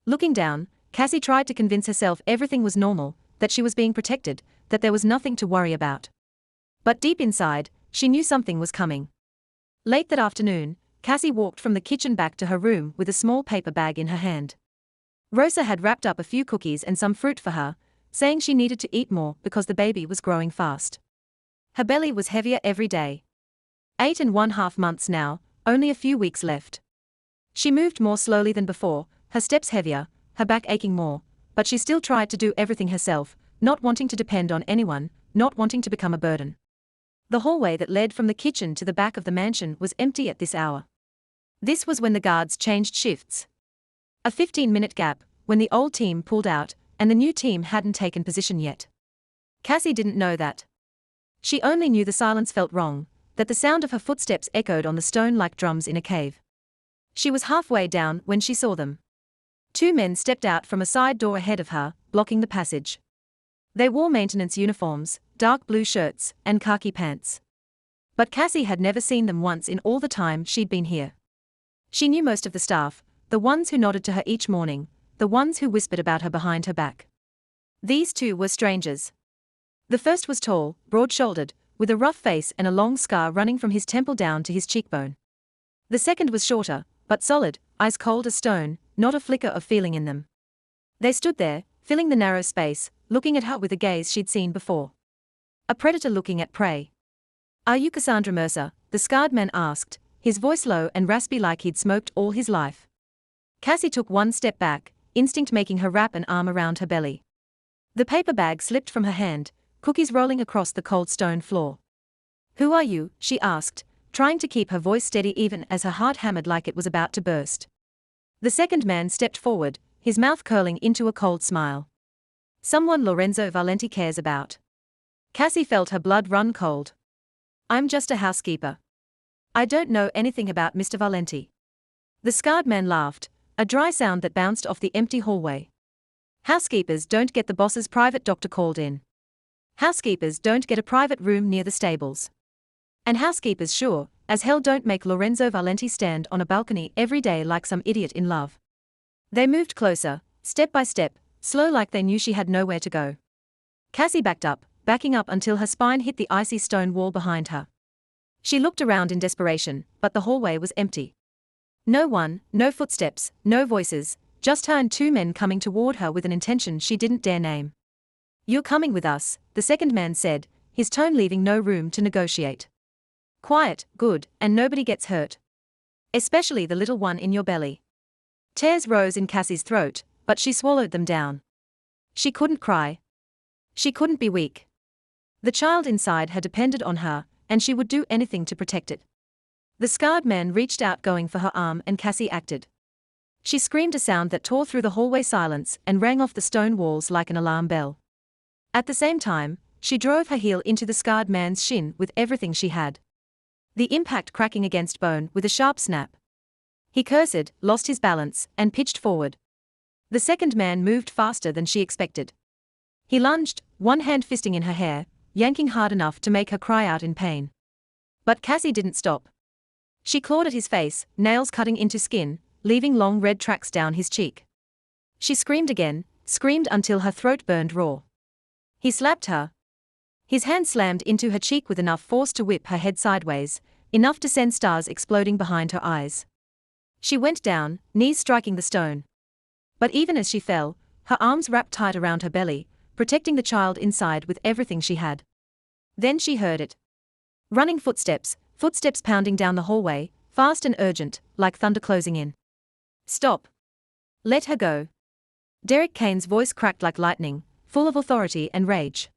Looking down, Cassie tried to convince herself everything was normal, that she was being protected, that there was nothing to worry about. But deep inside, she knew something was coming. Late that afternoon, Cassie walked from the kitchen back to her room with a small paper bag in her hand. Rosa had wrapped up a few cookies and some fruit for her, saying she needed to eat more because the baby was growing fast. Her belly was heavier every day. 8½ months now, only a few weeks left. She moved more slowly than before, her steps heavier, her back aching more, but she still tried to do everything herself, not wanting to depend on anyone, not wanting to become a burden. The hallway that led from the kitchen to the back of the mansion was empty at this hour. This was when the guards changed shifts. A 15-minute gap, when the old team pulled out, and the new team hadn't taken position yet. Cassie didn't know that. She only knew the silence felt wrong, that the sound of her footsteps echoed on the stone like drums in a cave. She was halfway down when she saw them. 2 men stepped out from a side door ahead of her, blocking the passage. They wore maintenance uniforms, dark blue shirts, and khaki pants. But Cassie had never seen them once in all the time she'd been here. She knew most of the staff, the ones who nodded to her each morning, the ones who whispered about her behind her back. These 2 were strangers. The first was tall, broad-shouldered, with a rough face and a long scar running from his temple down to his cheekbone. The second was shorter, but solid, eyes cold as stone, not a flicker of feeling in them. They stood there, filling the narrow space, looking at her with a gaze she'd seen before. A predator looking at prey. "Are you Cassandra Mercer?" the scarred man asked, his voice low and raspy like he'd smoked all his life. Cassie took 1 step back, instinct making her wrap an arm around her belly. The paper bag slipped from her hand, cookies rolling across the cold stone floor. "Who are you?" she asked, trying to keep her voice steady even as her heart hammered like it was about to burst. The second man stepped forward, his mouth curling into a cold smile. "Someone Lorenzo Valenti cares about." Cassie felt her blood run cold. "I'm just a housekeeper. I don't know anything about Mr. Valenti." The scarred man laughed, a dry sound that bounced off the empty hallway. "Housekeepers don't get the boss's private doctor called in. Housekeepers don't get a private room near the stables. And housekeepers sure as hell don't make Lorenzo Valenti stand on a balcony every day like some idiot in love." They moved closer, step by step, slow like they knew she had nowhere to go. Cassie backed up, backing up until her spine hit the icy stone wall behind her. She looked around in desperation, but the hallway was empty. No one, no footsteps, no voices, just her and 2 men coming toward her with an intention she didn't dare name. "You're coming with us," the second man said, his tone leaving no room to negotiate. "Quiet, good, and nobody gets hurt. Especially the little one in your belly." Tears rose in Cassie's throat, but she swallowed them down. She couldn't cry. She couldn't be weak. The child inside her depended on her, and she would do anything to protect it. The scarred man reached out going for her arm and Cassie acted. She screamed a sound that tore through the hallway silence and rang off the stone walls like an alarm bell. At the same time, she drove her heel into the scarred man's shin with everything she had. The impact cracking against bone with a sharp snap. He cursed, lost his balance, and pitched forward. The second man moved faster than she expected. He lunged, one hand fisting in her hair, yanking hard enough to make her cry out in pain. But Cassie didn't stop. She clawed at his face, nails cutting into skin, leaving long red tracks down his cheek. She screamed again, screamed until her throat burned raw. He slapped her. His hand slammed into her cheek with enough force to whip her head sideways, enough to send stars exploding behind her eyes. She went down, knees striking the stone. But even as she fell, her arms wrapped tight around her belly, protecting the child inside with everything she had. Then she heard it. Running footsteps, footsteps pounding down the hallway, fast and urgent, like thunder closing in. Stop. Let her go. Derek Kane's voice cracked like lightning, full of authority and rage.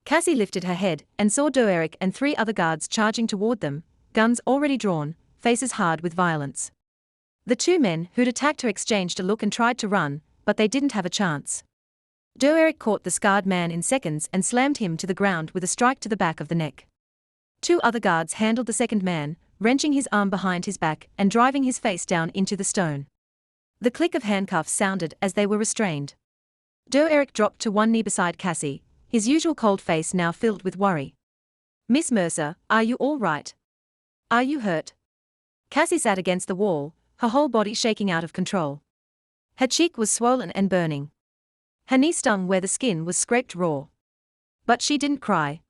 Cassie lifted her head and saw Derek and 3 other guards charging toward them, guns already drawn, faces hard with violence. The 2 men who'd attacked her exchanged a look and tried to run, but they didn't have a chance. Derek caught the scarred man in seconds and slammed him to the ground with a strike to the back of the neck. 2 other guards handled the second man, wrenching his arm behind his back and driving his face down into the stone. The click of handcuffs sounded as they were restrained. Derek dropped to one knee beside Cassie, his usual cold face now filled with worry. "Miss Mercer, are you all right? Are you hurt?" Cassie sat against the wall, her whole body shaking out of control. Her cheek was swollen and burning. Her knee stung where the skin was scraped raw. But she didn't cry.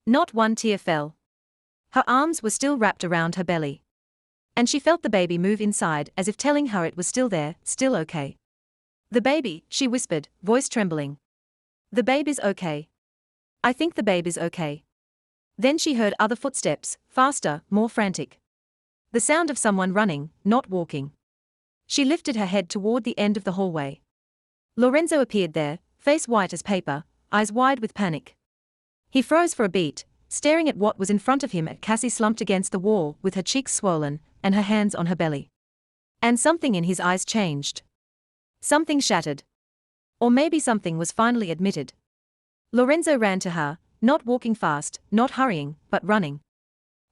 Not one tear fell. Her arms were still wrapped around her belly. And she felt the baby move inside as if telling her it was still there, still okay. "The baby," she whispered, voice trembling. "The baby's okay. I think the baby's okay." Then she heard other footsteps, faster, more frantic. The sound of someone running, not walking. She lifted her head toward the end of the hallway. Lorenzo appeared there, face white as paper, eyes wide with panic. He froze for a beat, staring at what was in front of him as Cassie slumped against the wall with her cheeks swollen and her hands on her belly. And something in his eyes changed. Something shattered. Or maybe something was finally admitted. Lorenzo ran to her, not walking fast, not hurrying, but running.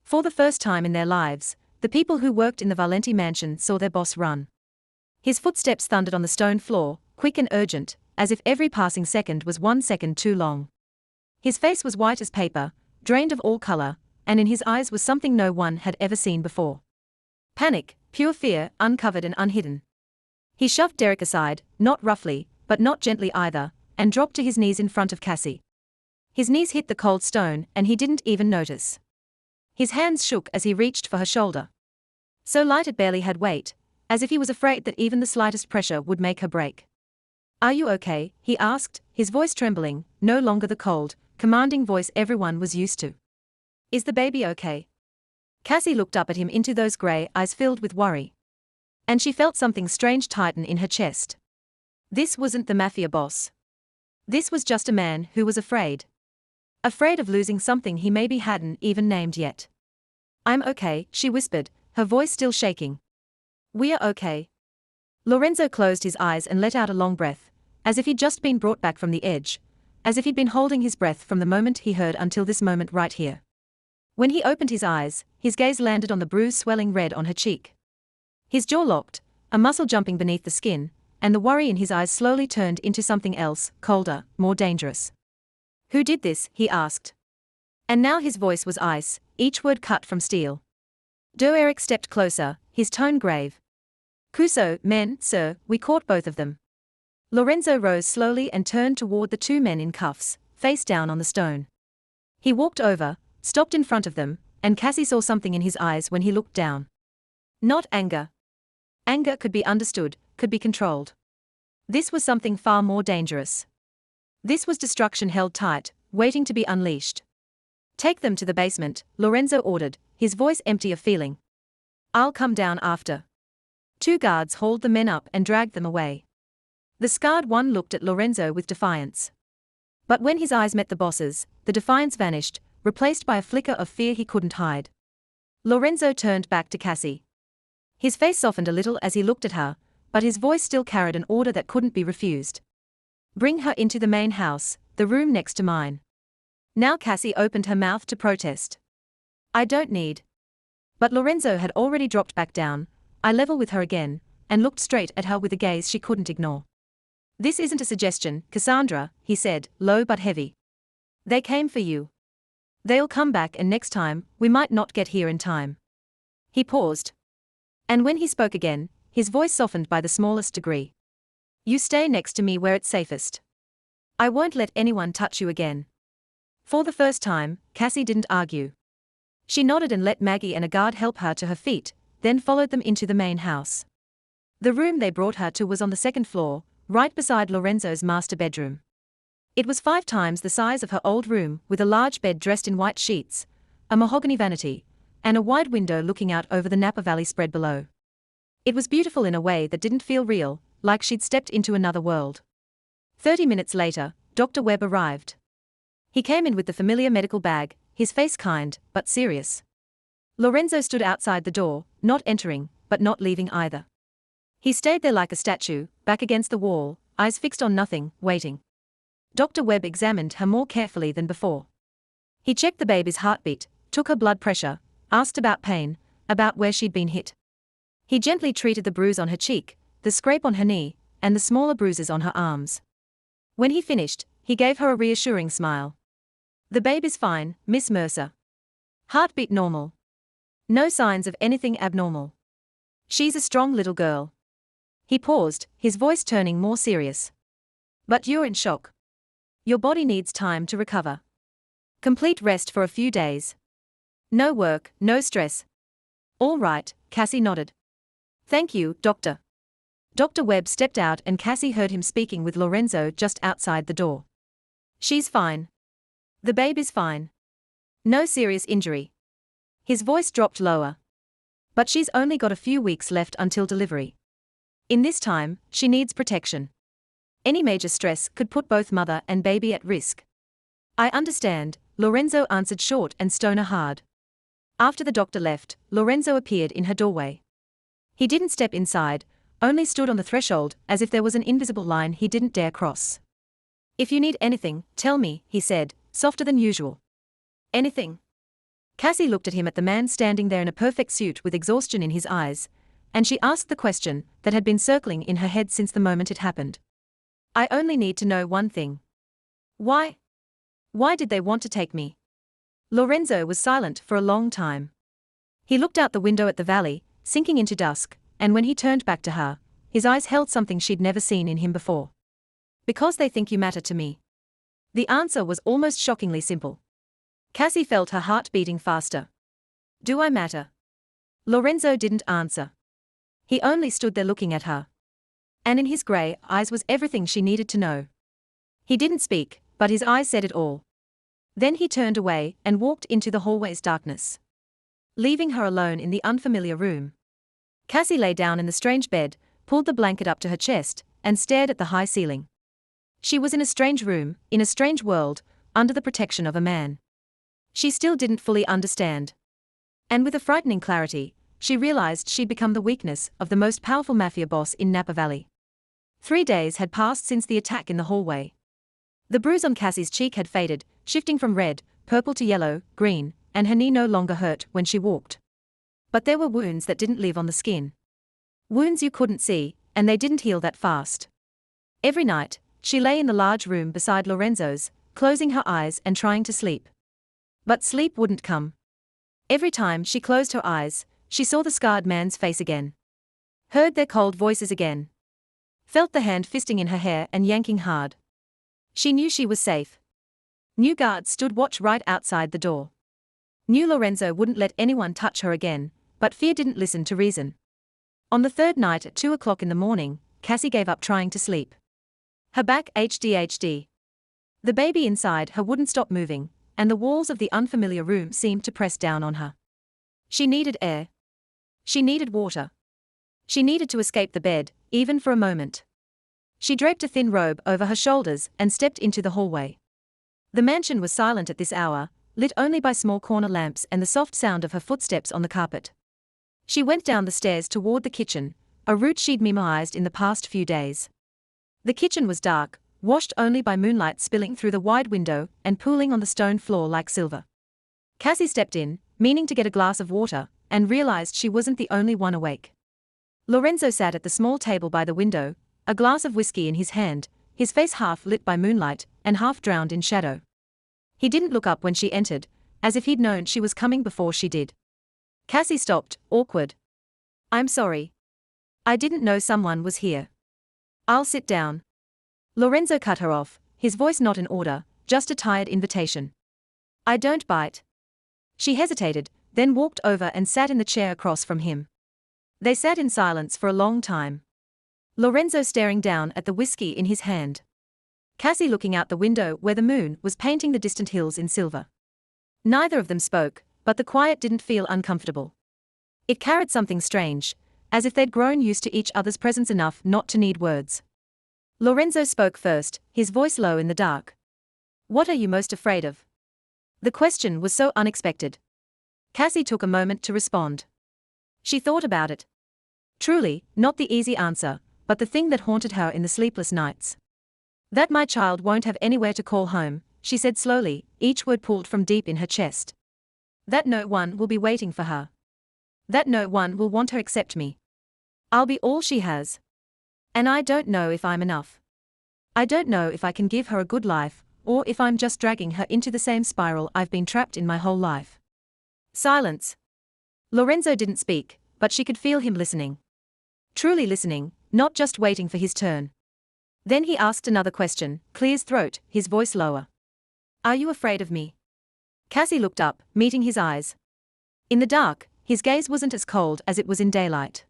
For the first time in their lives, the people who worked in the Valenti mansion saw their boss run. His footsteps thundered on the stone floor, quick and urgent, as if every passing second was 1 second too long. His face was white as paper, drained of all color, and in his eyes was something no one had ever seen before. Panic, pure fear, uncovered and unhidden. He shoved Derek aside, not roughly, but not gently either, and dropped to his knees in front of Cassie. His knees hit the cold stone and he didn't even notice. His hands shook as he reached for her shoulder. So light it barely had weight, as if he was afraid that even the slightest pressure would make her break. "Are you okay?" he asked, his voice trembling, no longer the cold, commanding voice everyone was used to. "Is the baby okay?" Cassie looked up at him into those grey eyes filled with worry. And she felt something strange tighten in her chest. This wasn't the mafia boss. This was just a man who was afraid. Afraid of losing something he maybe hadn't even named yet. "I'm okay," she whispered, her voice still shaking. "We're okay." Lorenzo closed his eyes and let out a long breath, as if he'd just been brought back from the edge, as if he'd been holding his breath from the moment he heard until this moment right here. When he opened his eyes, his gaze landed on the bruise swelling red on her cheek. His jaw locked, a muscle jumping beneath the skin, and the worry in his eyes slowly turned into something else, colder, more dangerous. "Who did this?" he asked. And now his voice was ice, each word cut from steel. Derek stepped closer, his tone grave. "Cuso, men, sir, we caught both of them." Lorenzo rose slowly and turned toward the 2 men in cuffs, face down on the stone. He walked over, stopped in front of them, and Cassie saw something in his eyes when he looked down. Not anger. Anger could be understood, could be controlled. This was something far more dangerous. This was destruction held tight, waiting to be unleashed. "Take them to the basement," Lorenzo ordered, his voice empty of feeling. "I'll come down after." 2 guards hauled the men up and dragged them away. The scarred one looked at Lorenzo with defiance. But when his eyes met the boss's, the defiance vanished, replaced by a flicker of fear he couldn't hide. Lorenzo turned back to Cassie. His face softened a little as he looked at her, but his voice still carried an order that couldn't be refused. Bring her into the main house, the room next to mine. Now Cassie opened her mouth to protest. I don't need. But Lorenzo had already dropped back down, eye level with her again, and looked straight at her with a gaze she couldn't ignore. This isn't a suggestion, Cassandra, he said, low but heavy. They came for you. They'll come back, and next time, we might not get here in time. He paused. And when he spoke again, his voice softened by the smallest degree. You stay next to me where it's safest. I won't let anyone touch you again. For the first time, Cassie didn't argue. She nodded and let Maggie and a guard help her to her feet, then followed them into the main house. The room they brought her to was on the second floor, right beside Lorenzo's master bedroom. It was 5 times the size of her old room, with a large bed dressed in white sheets, a mahogany vanity, and a wide window looking out over the Napa Valley spread below. It was beautiful in a way that didn't feel real, like she'd stepped into another world. 30 minutes later, Dr. Webb arrived. He came in with the familiar medical bag, his face kind, but serious. Lorenzo stood outside the door, not entering, but not leaving either. He stayed there like a statue, back against the wall, eyes fixed on nothing, waiting. Dr. Webb examined her more carefully than before. He checked the baby's heartbeat, took her blood pressure, asked about pain, about where she'd been hit. He gently treated the bruise on her cheek, the scrape on her knee, and the smaller bruises on her arms. When he finished, he gave her a reassuring smile. The baby's fine, Miss Mercer. Heartbeat normal. No signs of anything abnormal. She's a strong little girl. He paused, his voice turning more serious. But you're in shock. Your body needs time to recover. Complete rest for a few days. No work, no stress. All right, Cassie nodded. Thank you, Doctor. Dr. Webb stepped out and Cassie heard him speaking with Lorenzo just outside the door. She's fine. The baby's fine. No serious injury. His voice dropped lower. But she's only got a few weeks left until delivery. In this time, she needs protection. Any major stress could put both mother and baby at risk. I understand, Lorenzo answered short and stone hard. After the doctor left, Lorenzo appeared in her doorway. He didn't step inside, only stood on the threshold as if there was an invisible line he didn't dare cross. If you need anything, tell me, he said, softer than usual. Anything? Cassie looked at him, at the man standing there in a perfect suit with exhaustion in his eyes, and she asked the question that had been circling in her head since the moment it happened. I only need to know one thing. Why? Why did they want to take me? Lorenzo was silent for a long time. He looked out the window at the valley, sinking into dusk, and when he turned back to her, his eyes held something she'd never seen in him before. Because they think you matter to me. The answer was almost shockingly simple. Cassie felt her heart beating faster. Do I matter? Lorenzo didn't answer. He only stood there looking at her. And in his grey eyes was everything she needed to know. He didn't speak, but his eyes said it all. Then he turned away and walked into the hallway's darkness, leaving her alone in the unfamiliar room. Cassie lay down in the strange bed, pulled the blanket up to her chest, and stared at the high ceiling. She was in a strange room, in a strange world, under the protection of a man she still didn't fully understand. And with a frightening clarity, she realized she'd become the weakness of the most powerful mafia boss in Napa Valley. 3 days had passed since the attack in the hallway. The bruise on Cassie's cheek had faded, shifting from red, purple to yellow, green, and her knee no longer hurt when she walked. But there were wounds that didn't live on the skin. Wounds you couldn't see, and they didn't heal that fast. Every night, she lay in the large room beside Lorenzo's, closing her eyes and trying to sleep. But sleep wouldn't come. Every time she closed her eyes, she saw the scarred man's face again. Heard their cold voices again. Felt the hand fisting in her hair and yanking hard. She knew she was safe. New guards stood watch right outside the door. Knew Lorenzo wouldn't let anyone touch her again, but fear didn't listen to reason. On the 3rd night at 2 o'clock in the morning, Cassie gave up trying to sleep. Her back ached. The baby inside her wouldn't stop moving, and the walls of the unfamiliar room seemed to press down on her. She needed air. She needed water. She needed to escape the bed, even for a moment. She draped a thin robe over her shoulders and stepped into the hallway. The mansion was silent at this hour, lit only by small corner lamps and the soft sound of her footsteps on the carpet. She went down the stairs toward the kitchen, a route she'd memorized in the past few days. The kitchen was dark, washed only by moonlight spilling through the wide window and pooling on the stone floor like silver. Cassie stepped in, meaning to get a glass of water, and realized she wasn't the only one awake. Lorenzo sat at the small table by the window, a glass of whiskey in his hand, his face half lit by moonlight and half drowned in shadow. He didn't look up when she entered, as if he'd known she was coming before she did. Cassie stopped, awkward. "I'm sorry. I didn't know someone was here. I'll sit down." Lorenzo cut her off, his voice not in order, just a tired invitation. "I don't bite." She hesitated, then walked over and sat in the chair across from him. They sat in silence for a long time. Lorenzo staring down at the whiskey in his hand. Cassie looking out the window where the moon was painting the distant hills in silver. Neither of them spoke, but the quiet didn't feel uncomfortable. It carried something strange, as if they'd grown used to each other's presence enough not to need words. Lorenzo spoke first, his voice low in the dark. "What are you most afraid of?" The question was so unexpected. Cassie took a moment to respond. She thought about it. Truly, not the easy answer, but the thing that haunted her in the sleepless nights. "That my child won't have anywhere to call home," she said slowly, each word pulled from deep in her chest. "That no one will be waiting for her. That no one will want her except me. I'll be all she has. And I don't know if I'm enough. I don't know if I can give her a good life, or if I'm just dragging her into the same spiral I've been trapped in my whole life." Silence. Lorenzo didn't speak, but she could feel him listening. Truly listening, not just waiting for his turn. Then he asked another question, clear as throat, his voice lower. "Are you afraid of me?" Cassie looked up, meeting his eyes. In the dark, his gaze wasn't as cold as it was in daylight.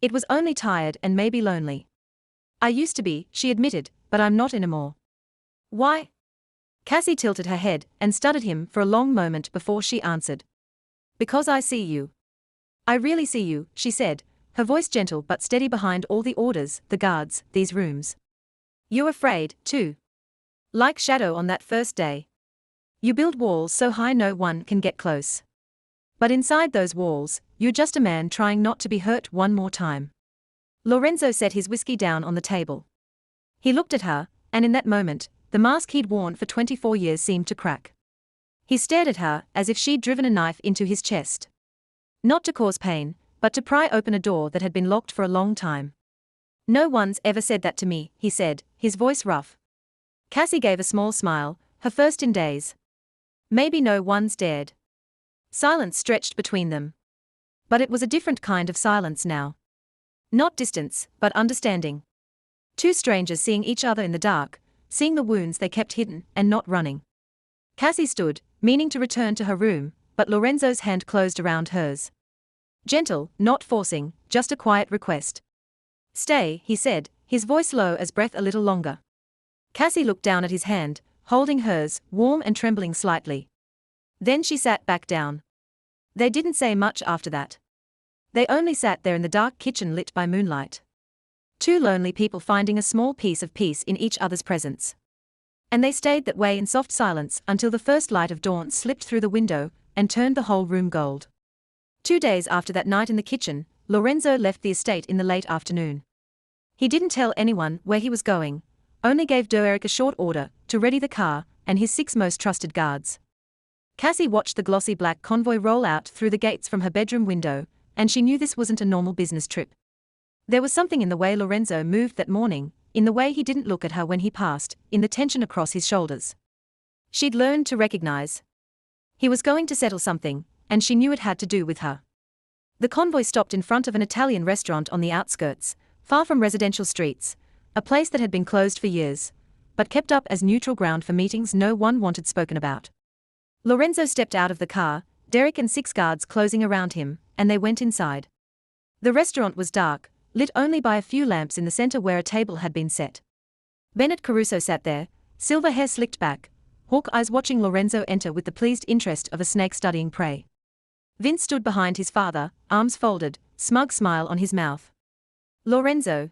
It was only tired and maybe lonely. "I used to be," she admitted, "but I'm not anymore." "Why?" Cassie tilted her head and studied him for a long moment before she answered. "Because I see you. I really see you," she said, her voice gentle but steady behind all the orders, the guards, these rooms. "You're afraid, too. Like shadow on that first day. You build walls so high no one can get close. But inside those walls, you're just a man trying not to be hurt one more time." Lorenzo set his whiskey down on the table. He looked at her, and in that moment, the mask he'd worn for 24 years seemed to crack. He stared at her as if she'd driven a knife into his chest. Not to cause pain, but to pry open a door that had been locked for a long time. "No one's ever said that to me," he said, his voice rough. Cassie gave a small smile, her first in days. "Maybe no one's dared." Silence stretched between them. But it was a different kind of silence now. Not distance, but understanding. Two strangers seeing each other in the dark, seeing the wounds they kept hidden, and not running. Cassie stood, meaning to return to her room, but Lorenzo's hand closed around hers. Gentle, not forcing, just a quiet request. "Stay," he said, his voice low as breath a little longer. Cassie looked down at his hand, holding hers, warm and trembling slightly. Then she sat back down. They didn't say much after that. They only sat there in the dark kitchen lit by moonlight. Two lonely people finding a small piece of peace in each other's presence. And they stayed that way in soft silence until the first light of dawn slipped through the window and turned the whole room gold. 2 days after that night in the kitchen, Lorenzo left the estate in the late afternoon. He didn't tell anyone where he was going, only gave Derek a short order to ready the car and his 6 most trusted guards. Cassie watched the glossy black convoy roll out through the gates from her bedroom window, and she knew this wasn't a normal business trip. There was something in the way Lorenzo moved that morning, in the way he didn't look at her when he passed, in the tension across his shoulders. She'd learned to recognize. He was going to settle something, and she knew it had to do with her. The convoy stopped in front of an Italian restaurant on the outskirts, far from residential streets, a place that had been closed for years, but kept up as neutral ground for meetings no one wanted spoken about. Lorenzo stepped out of the car, Derek and 6 guards closing around him, and they went inside. The restaurant was dark, lit only by a few lamps in the center where a table had been set. Bennett Caruso sat there, silver hair slicked back, hawk eyes watching Lorenzo enter with the pleased interest of a snake studying prey. Vince stood behind his father, arms folded, smug smile on his mouth. "Lorenzo."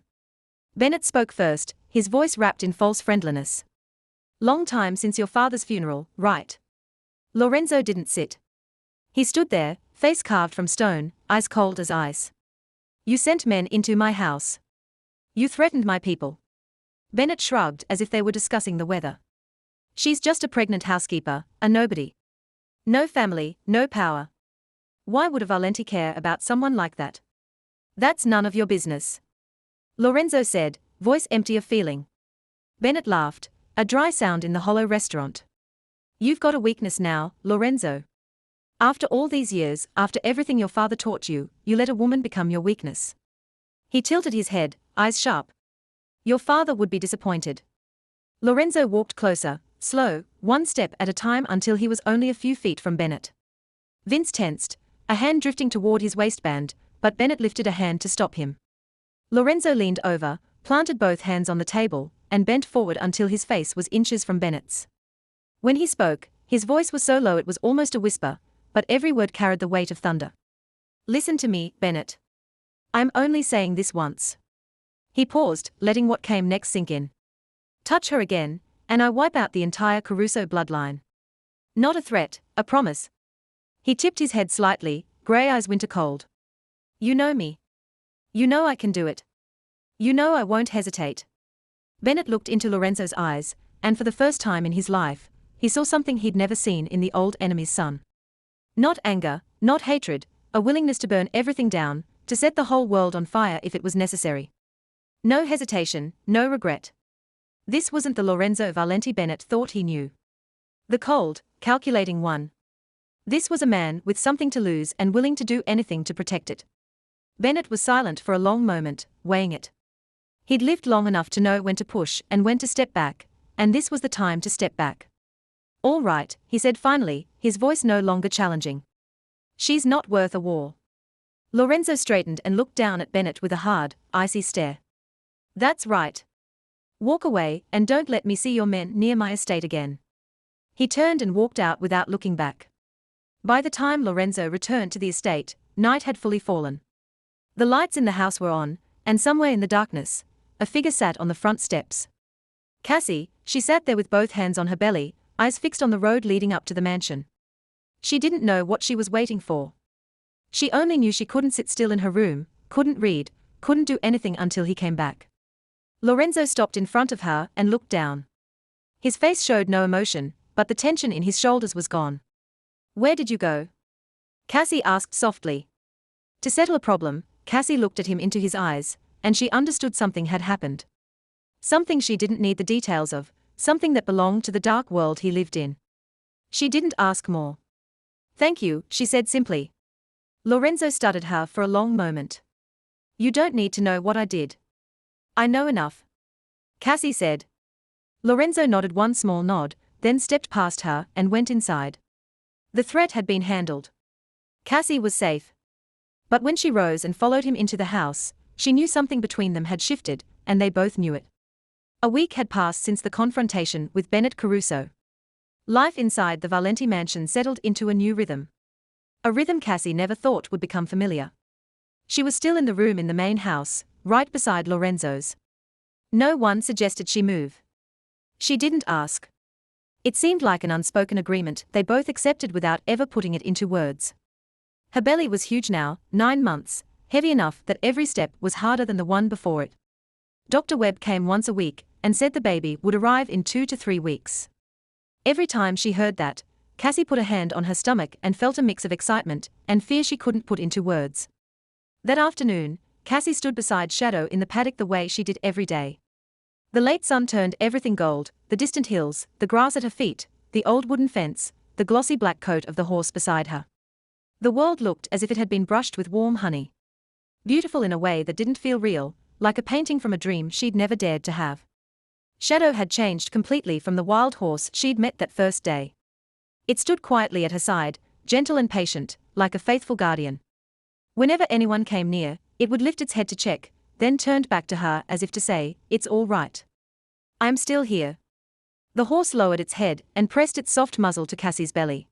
Bennett spoke first, his voice wrapped in false friendliness. "Long time since your father's funeral, right?" Lorenzo didn't sit. He stood there, face carved from stone, eyes cold as ice. You sent men into my house. You threatened my people. Bennett shrugged as if they were discussing the weather. She's just a pregnant housekeeper, a nobody. No family, no power. Why would a Valenti care about someone like that? That's none of your business. Lorenzo said, voice empty of feeling. Bennett laughed, a dry sound in the hollow restaurant. You've got a weakness now, Lorenzo. After all these years, after everything your father taught you, you let a woman become your weakness. He tilted his head, eyes sharp. Your father would be disappointed. Lorenzo walked closer, slow, one step at a time until he was only a few feet from Bennett. Vince tensed, a hand drifting toward his waistband, but Bennett lifted a hand to stop him. Lorenzo leaned over, planted both hands on the table, and bent forward until his face was inches from Bennett's. When he spoke, his voice was so low it was almost a whisper, but every word carried the weight of thunder. Listen to me, Bennett. I'm only saying this once. He paused, letting what came next sink in. Touch her again, and I wipe out the entire Caruso bloodline. Not a threat, a promise. He tipped his head slightly, grey eyes winter cold. You know me. You know I can do it. You know I won't hesitate. Bennett looked into Lorenzo's eyes, and for the first time in his life, he saw something he'd never seen in the old enemy's son. Not anger, not hatred, a willingness to burn everything down, to set the whole world on fire if it was necessary. No hesitation, no regret. This wasn't the Lorenzo Valenti Bennett thought he knew. The cold, calculating one. This was a man with something to lose and willing to do anything to protect it. Bennett was silent for a long moment, weighing it. He'd lived long enough to know when to push and when to step back, and this was the time to step back. All right, he said finally, his voice no longer challenging. She's not worth a war. Lorenzo straightened and looked down at Bennett with a hard, icy stare. That's right. Walk away, and don't let me see your men near my estate again. He turned and walked out without looking back. By the time Lorenzo returned to the estate, night had fully fallen. The lights in the house were on, and somewhere in the darkness, a figure sat on the front steps. Cassie, she sat there with both hands on her belly, eyes fixed on the road leading up to the mansion. She didn't know what she was waiting for. She only knew she couldn't sit still in her room, couldn't read, couldn't do anything until he came back. Lorenzo stopped in front of her and looked down. His face showed no emotion, but the tension in his shoulders was gone. Where did you go? Cassie asked softly. To settle a problem, Cassie looked at him into his eyes, and she understood something had happened. Something she didn't need the details of, something that belonged to the dark world he lived in. She didn't ask more. Thank you, she said simply. Lorenzo studied her for a long moment. You don't need to know what I did. I know enough. Cassie said. Lorenzo nodded one small nod, then stepped past her and went inside. The threat had been handled. Cassie was safe. But when she rose and followed him into the house, she knew something between them had shifted, and they both knew it. A week had passed since the confrontation with Bennett Caruso. Life inside the Valenti mansion settled into a new rhythm. A rhythm Cassie never thought would become familiar. She was still in the room in the main house, right beside Lorenzo's. No one suggested she move. She didn't ask. It seemed like an unspoken agreement they both accepted without ever putting it into words. Her belly was huge now, 9 months, heavy enough that every step was harder than the one before it. Dr. Webb came once a week and said the baby would arrive in 2 to 3 weeks. Every time she heard that, Cassie put a hand on her stomach and felt a mix of excitement and fear she couldn't put into words. That afternoon, Cassie stood beside Shadow in the paddock the way she did every day. The late sun turned everything gold, the distant hills, the grass at her feet, the old wooden fence, the glossy black coat of the horse beside her. The world looked as if it had been brushed with warm honey. Beautiful in a way that didn't feel real, like a painting from a dream she'd never dared to have. Shadow had changed completely from the wild horse she'd met that first day. It stood quietly at her side, gentle and patient, like a faithful guardian. Whenever anyone came near, it would lift its head to check, then turned back to her as if to say, "It's all right. I'm still here." The horse lowered its head and pressed its soft muzzle to Cassie's belly.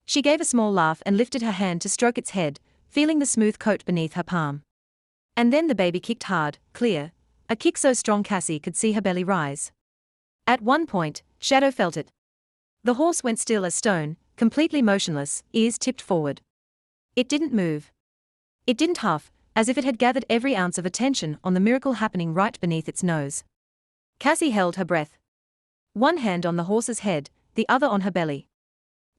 She gave a small laugh and lifted her hand to stroke its head, feeling the smooth coat beneath her palm. And then the baby kicked hard, clear, a kick so strong Cassie could see her belly rise. At one point, Shadow felt it. The horse went still as stone, completely motionless, ears tipped forward. It didn't move. It didn't huff, as if it had gathered every ounce of attention on the miracle happening right beneath its nose. Cassie held her breath. One hand on the horse's head, the other on her belly.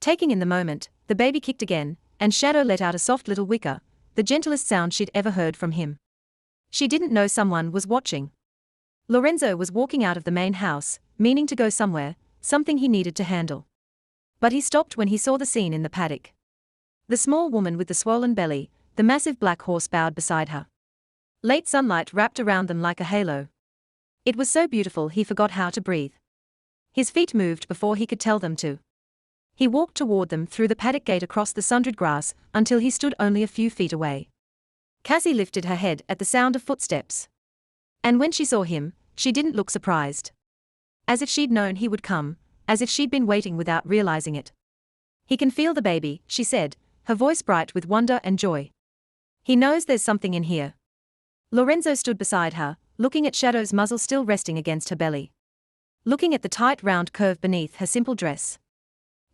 Taking in the moment, the baby kicked again, and Shadow let out a soft little whicker, the gentlest sound she'd ever heard from him. She didn't know someone was watching. Lorenzo was walking out of the main house, meaning to go somewhere, something he needed to handle. But he stopped when he saw the scene in the paddock. The small woman with the swollen belly, the massive black horse bowed beside her. Late sunlight wrapped around them like a halo. It was so beautiful he forgot how to breathe. His feet moved before he could tell them to. He walked toward them through the paddock gate across the sundered grass until he stood only a few feet away. Cassie lifted her head at the sound of footsteps. And when she saw him, she didn't look surprised. As if she'd known he would come, as if she'd been waiting without realizing it. "He can feel the baby," she said, her voice bright with wonder and joy. "He knows there's something in here." Lorenzo stood beside her, looking at Shadow's muzzle still resting against her belly. Looking at the tight round curve beneath her simple dress.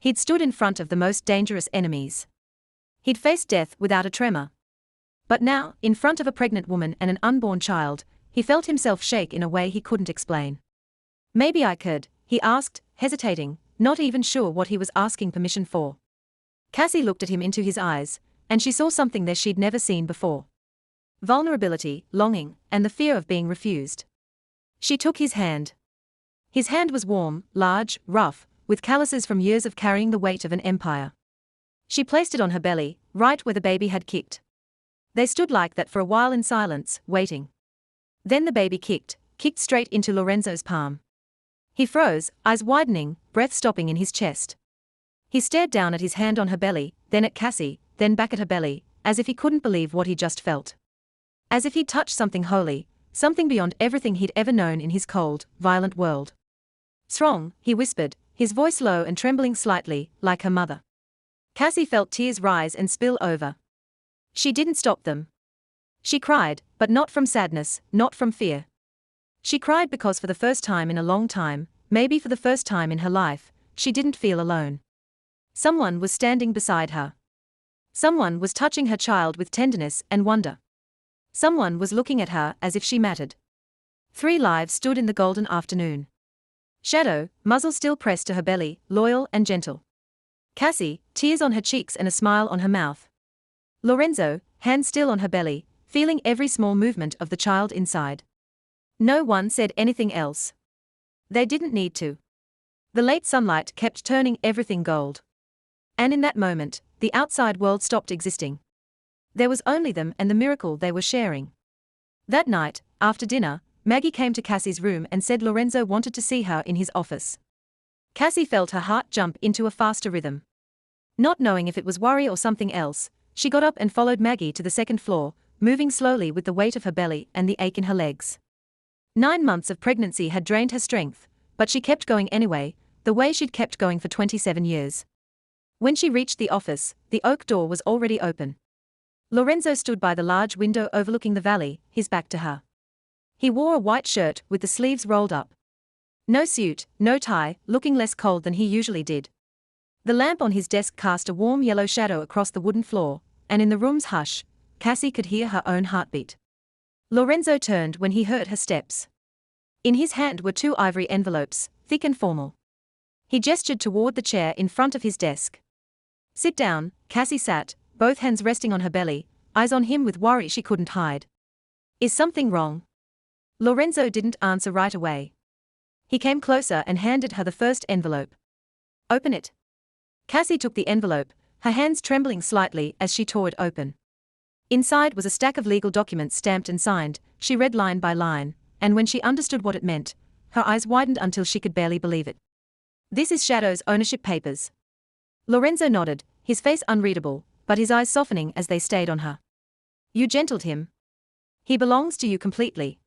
He'd stood in front of the most dangerous enemies. He'd faced death without a tremor. But now, in front of a pregnant woman and an unborn child, he felt himself shake in a way he couldn't explain. "Maybe I could," he asked, hesitating, not even sure what he was asking permission for. Cassie looked at him into his eyes, and she saw something there she'd never seen before. Vulnerability, longing, and the fear of being refused. She took his hand. His hand was warm, large, rough, with calluses from years of carrying the weight of an empire. She placed it on her belly, right where the baby had kicked. They stood like that for a while in silence, waiting. Then the baby kicked straight into Lorenzo's palm. He froze, eyes widening, breath stopping in his chest. He stared down at his hand on her belly, then at Cassie, then back at her belly, as if he couldn't believe what he just felt. As if he'd touched something holy, something beyond everything he'd ever known in his cold, violent world. "Strong," he whispered, his voice low and trembling slightly, like her mother. Cassie felt tears rise and spill over. She didn't stop them. She cried, but not from sadness, not from fear. She cried because for the first time in a long time, maybe for the first time in her life, she didn't feel alone. Someone was standing beside her. Someone was touching her child with tenderness and wonder. Someone was looking at her as if she mattered. 3 lives stood in the golden afternoon. Shadow, muzzle still pressed to her belly, loyal and gentle. Cassie, tears on her cheeks and a smile on her mouth. Lorenzo, hand still on her belly, feeling every small movement of the child inside. No one said anything else. They didn't need to. The late sunlight kept turning everything gold. And in that moment, the outside world stopped existing. There was only them and the miracle they were sharing. That night, after dinner, Maggie came to Cassie's room and said Lorenzo wanted to see her in his office. Cassie felt her heart jump into a faster rhythm. Not knowing if it was worry or something else, she got up and followed Maggie to the second floor, moving slowly with the weight of her belly and the ache in her legs. 9 months of pregnancy had drained her strength, but she kept going anyway, the way she'd kept going for 27 years. When she reached the office, the oak door was already open. Lorenzo stood by the large window overlooking the valley, his back to her. He wore a white shirt with the sleeves rolled up. No suit, no tie, looking less cold than he usually did. The lamp on his desk cast a warm yellow shadow across the wooden floor, and in the room's hush, Cassie could hear her own heartbeat. Lorenzo turned when he heard her steps. In his hand were 2 ivory envelopes, thick and formal. He gestured toward the chair in front of his desk. "Sit down." Cassie sat, both hands resting on her belly, eyes on him with worry she couldn't hide. "Is something wrong?" Lorenzo didn't answer right away. He came closer and handed her the first envelope. "Open it." Cassie took the envelope, her hands trembling slightly as she tore it open. Inside was a stack of legal documents stamped and signed. She read line by line, and when she understood what it meant, her eyes widened until she could barely believe it. "This is Shadow's ownership papers." Lorenzo nodded, his face unreadable, but his eyes softening as they stayed on her. "You gentled him. He belongs to you completely.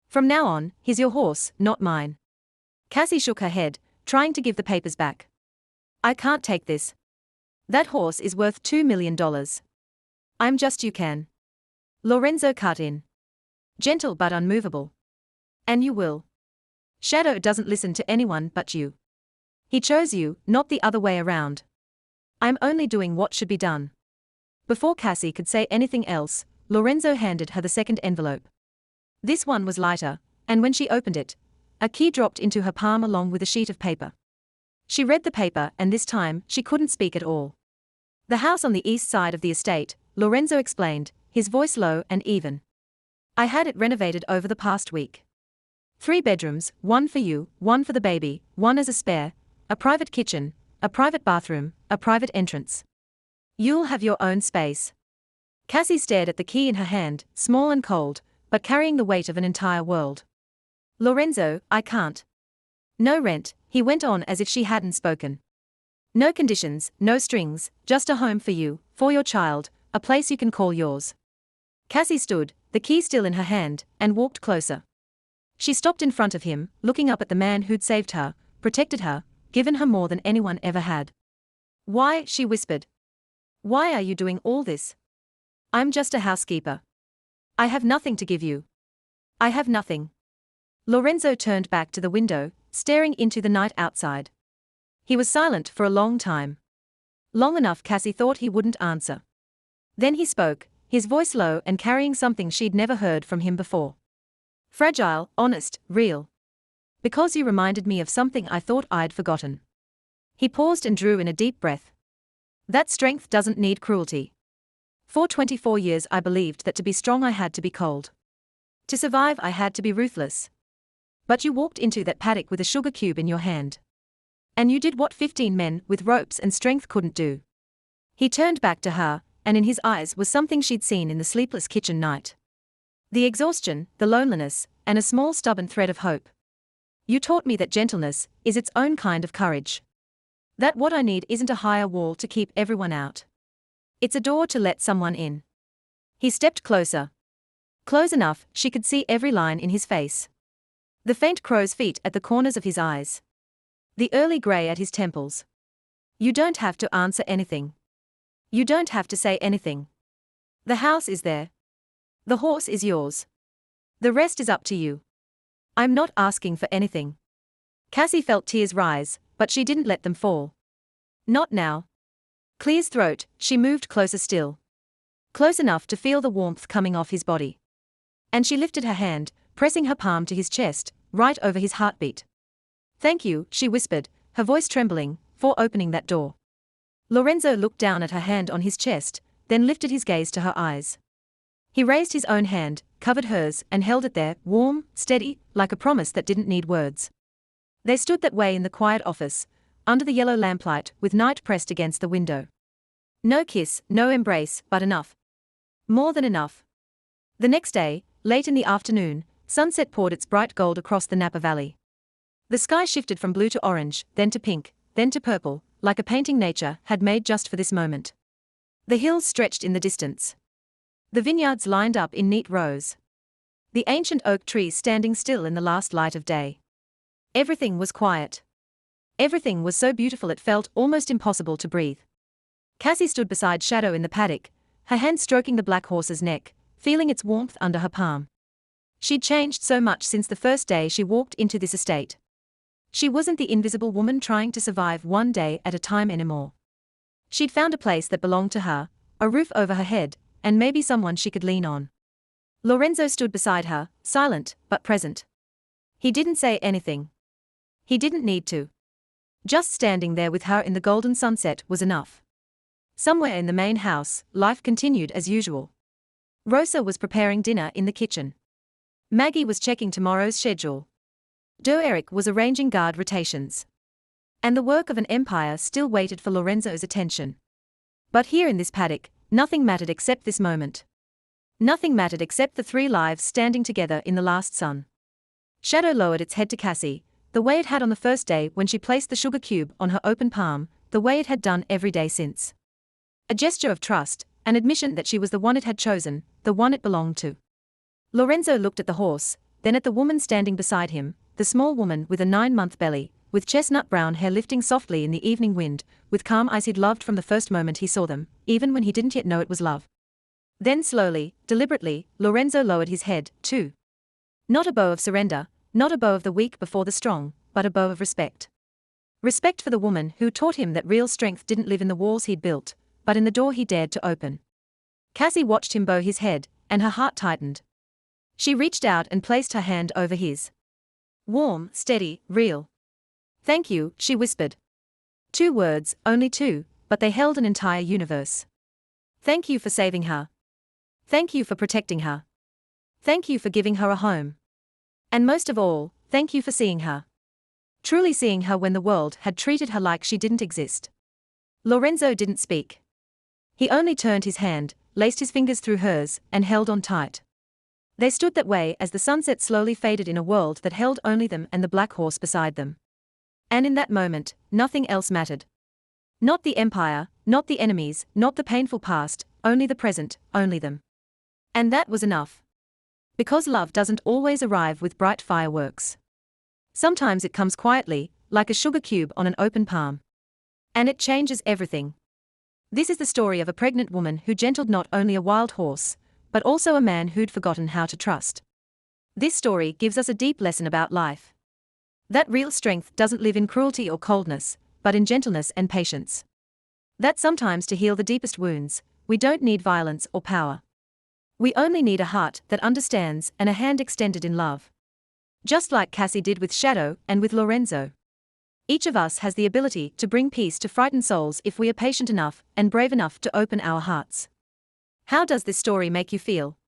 From now on, he's your horse, not mine." Cassie shook her head, trying to give the papers back. "I can't take this. That horse is worth $2 million. I'm just you can." Lorenzo cut in. Gentle but unmovable. "And you will. Shadow doesn't listen to anyone but you. He chose you, not the other way around." I'm only doing what should be done. Before Cassie could say anything else, Lorenzo handed her the second envelope. This one was lighter, and when she opened it, a key dropped into her palm along with a sheet of paper. She read the paper, and this time, she couldn't speak at all. The house on the east side of the estate, Lorenzo explained, his voice low and even. I had it renovated over the past week. 3 bedrooms, 1 for you, 1 for the baby, 1 as a spare, a private kitchen, a private bathroom, a private entrance. You'll have your own space. Cassie stared at the key in her hand, small and cold, but carrying the weight of an entire world. Lorenzo, I can't. No rent, he went on as if she hadn't spoken. No conditions, no strings, just a home for you, for your child, a place you can call yours. Cassie stood, the key still in her hand, and walked closer. She stopped in front of him, looking up at the man who'd saved her, protected her, given her more than anyone ever had. Why, she whispered. Why are you doing all this? I'm just a housekeeper. I have nothing to give you. I have nothing. Lorenzo turned back to the window, staring into the night outside. He was silent for a long time. Long enough Cassie thought he wouldn't answer. Then he spoke, his voice low and carrying something she'd never heard from him before. Fragile, honest, real. Because you reminded me of something I thought I'd forgotten. He paused and drew in a deep breath. That strength doesn't need cruelty. For 24 years I believed that to be strong I had to be cold. To survive I had to be ruthless. But you walked into that paddock with a sugar cube in your hand. And you did what 15 men with ropes and strength couldn't do. He turned back to her, and in his eyes was something she'd seen in the sleepless kitchen night. The exhaustion, the loneliness, and a small stubborn thread of hope. You taught me that gentleness is its own kind of courage. That what I need isn't a higher wall to keep everyone out. It's a door to let someone in. He stepped closer. Close enough she could see every line in his face. The faint crow's feet at the corners of his eyes. The early grey at his temples. You don't have to answer anything. You don't have to say anything. The house is there. The horse is yours. The rest is up to you. I'm not asking for anything. Cassie felt tears rise, but she didn't let them fall. Not now. Clear's throat, she moved closer still. Close enough to feel the warmth coming off his body. And she lifted her hand, pressing her palm to his chest, right over his heartbeat. Thank you, she whispered, her voice trembling, for opening that door. Lorenzo looked down at her hand on his chest, then lifted his gaze to her eyes. He raised his own hand, covered hers, and held it there, warm, steady, like a promise that didn't need words. They stood that way in the quiet office, under the yellow lamplight, with night pressed against the window. No kiss, no embrace, but enough. More than enough. The next day, late in the afternoon, sunset poured its bright gold across the Napa Valley. The sky shifted from blue to orange, then to pink, then to purple, like a painting nature had made just for this moment. The hills stretched in the distance. The vineyards lined up in neat rows. The ancient oak trees standing still in the last light of day. Everything was quiet. Everything was so beautiful it felt almost impossible to breathe. Cassie stood beside Shadow in the paddock, her hand stroking the black horse's neck, feeling its warmth under her palm. She'd changed so much since the first day she walked into this estate. She wasn't the invisible woman trying to survive one day at a time anymore. She'd found a place that belonged to her, a roof over her head, and maybe someone she could lean on. Lorenzo stood beside her, silent, but present. He didn't say anything. He didn't need to. Just standing there with her in the golden sunset was enough. Somewhere in the main house, life continued as usual. Rosa was preparing dinner in the kitchen. Maggie was checking tomorrow's schedule. Eric was arranging guard rotations. And the work of an empire still waited for Lorenzo's attention. But here in this paddock, nothing mattered except this moment. Nothing mattered except the 3 lives standing together in the last sun. Shadow lowered its head to Cassie, the way it had on the first day when she placed the sugar cube on her open palm, the way it had done every day since. A gesture of trust, an admission that she was the one it had chosen, the one it belonged to. Lorenzo looked at the horse, then at the woman standing beside him, the small woman with a 9-month belly, with chestnut brown hair lifting softly in the evening wind, with calm eyes he'd loved from the first moment he saw them, even when he didn't yet know it was love. Then slowly, deliberately, Lorenzo lowered his head, too. Not a bow of surrender, not a bow of the weak before the strong, but a bow of respect. Respect for the woman who taught him that real strength didn't live in the walls he'd built, but in the door he dared to open. Cassie watched him bow his head, and her heart tightened. She reached out and placed her hand over his. Warm, steady, real. "Thank you," she whispered. 2 words, only 2, but they held an entire universe. Thank you for saving her. Thank you for protecting her. Thank you for giving her a home. And most of all, thank you for seeing her. Truly seeing her when the world had treated her like she didn't exist. Lorenzo didn't speak. He only turned his hand, laced his fingers through hers, and held on tight. They stood that way as the sunset slowly faded in a world that held only them and the black horse beside them. And in that moment, nothing else mattered. Not the empire, not the enemies, not the painful past, only the present, only them. And that was enough. Because love doesn't always arrive with bright fireworks. Sometimes it comes quietly, like a sugar cube on an open palm. And it changes everything. This is the story of a pregnant woman who gentled not only a wild horse, but also a man who'd forgotten how to trust. This story gives us a deep lesson about life. That real strength doesn't live in cruelty or coldness, but in gentleness and patience. That sometimes to heal the deepest wounds, we don't need violence or power. We only need a heart that understands and a hand extended in love. Just like Cassie did with Shadow and with Lorenzo. Each of us has the ability to bring peace to frightened souls if we are patient enough and brave enough to open our hearts. How does this story make you feel?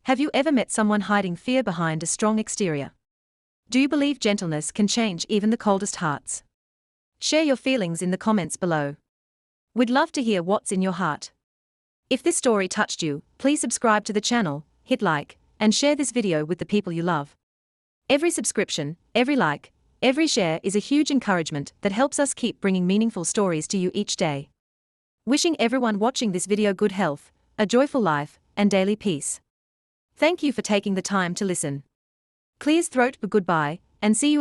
Have you ever met someone hiding fear behind a strong exterior? Do you believe gentleness can change even the coldest hearts? Share your feelings in the comments below. We'd love to hear what's in your heart. If this story touched you, please subscribe to the channel, hit like, and share this video with the people you love. Every subscription, every like, every share is a huge encouragement that helps us keep bringing meaningful stories to you each day. Wishing everyone watching this video good health, a joyful life, and daily peace. Thank you for taking the time to listen. Clear's throat, but goodbye, and see you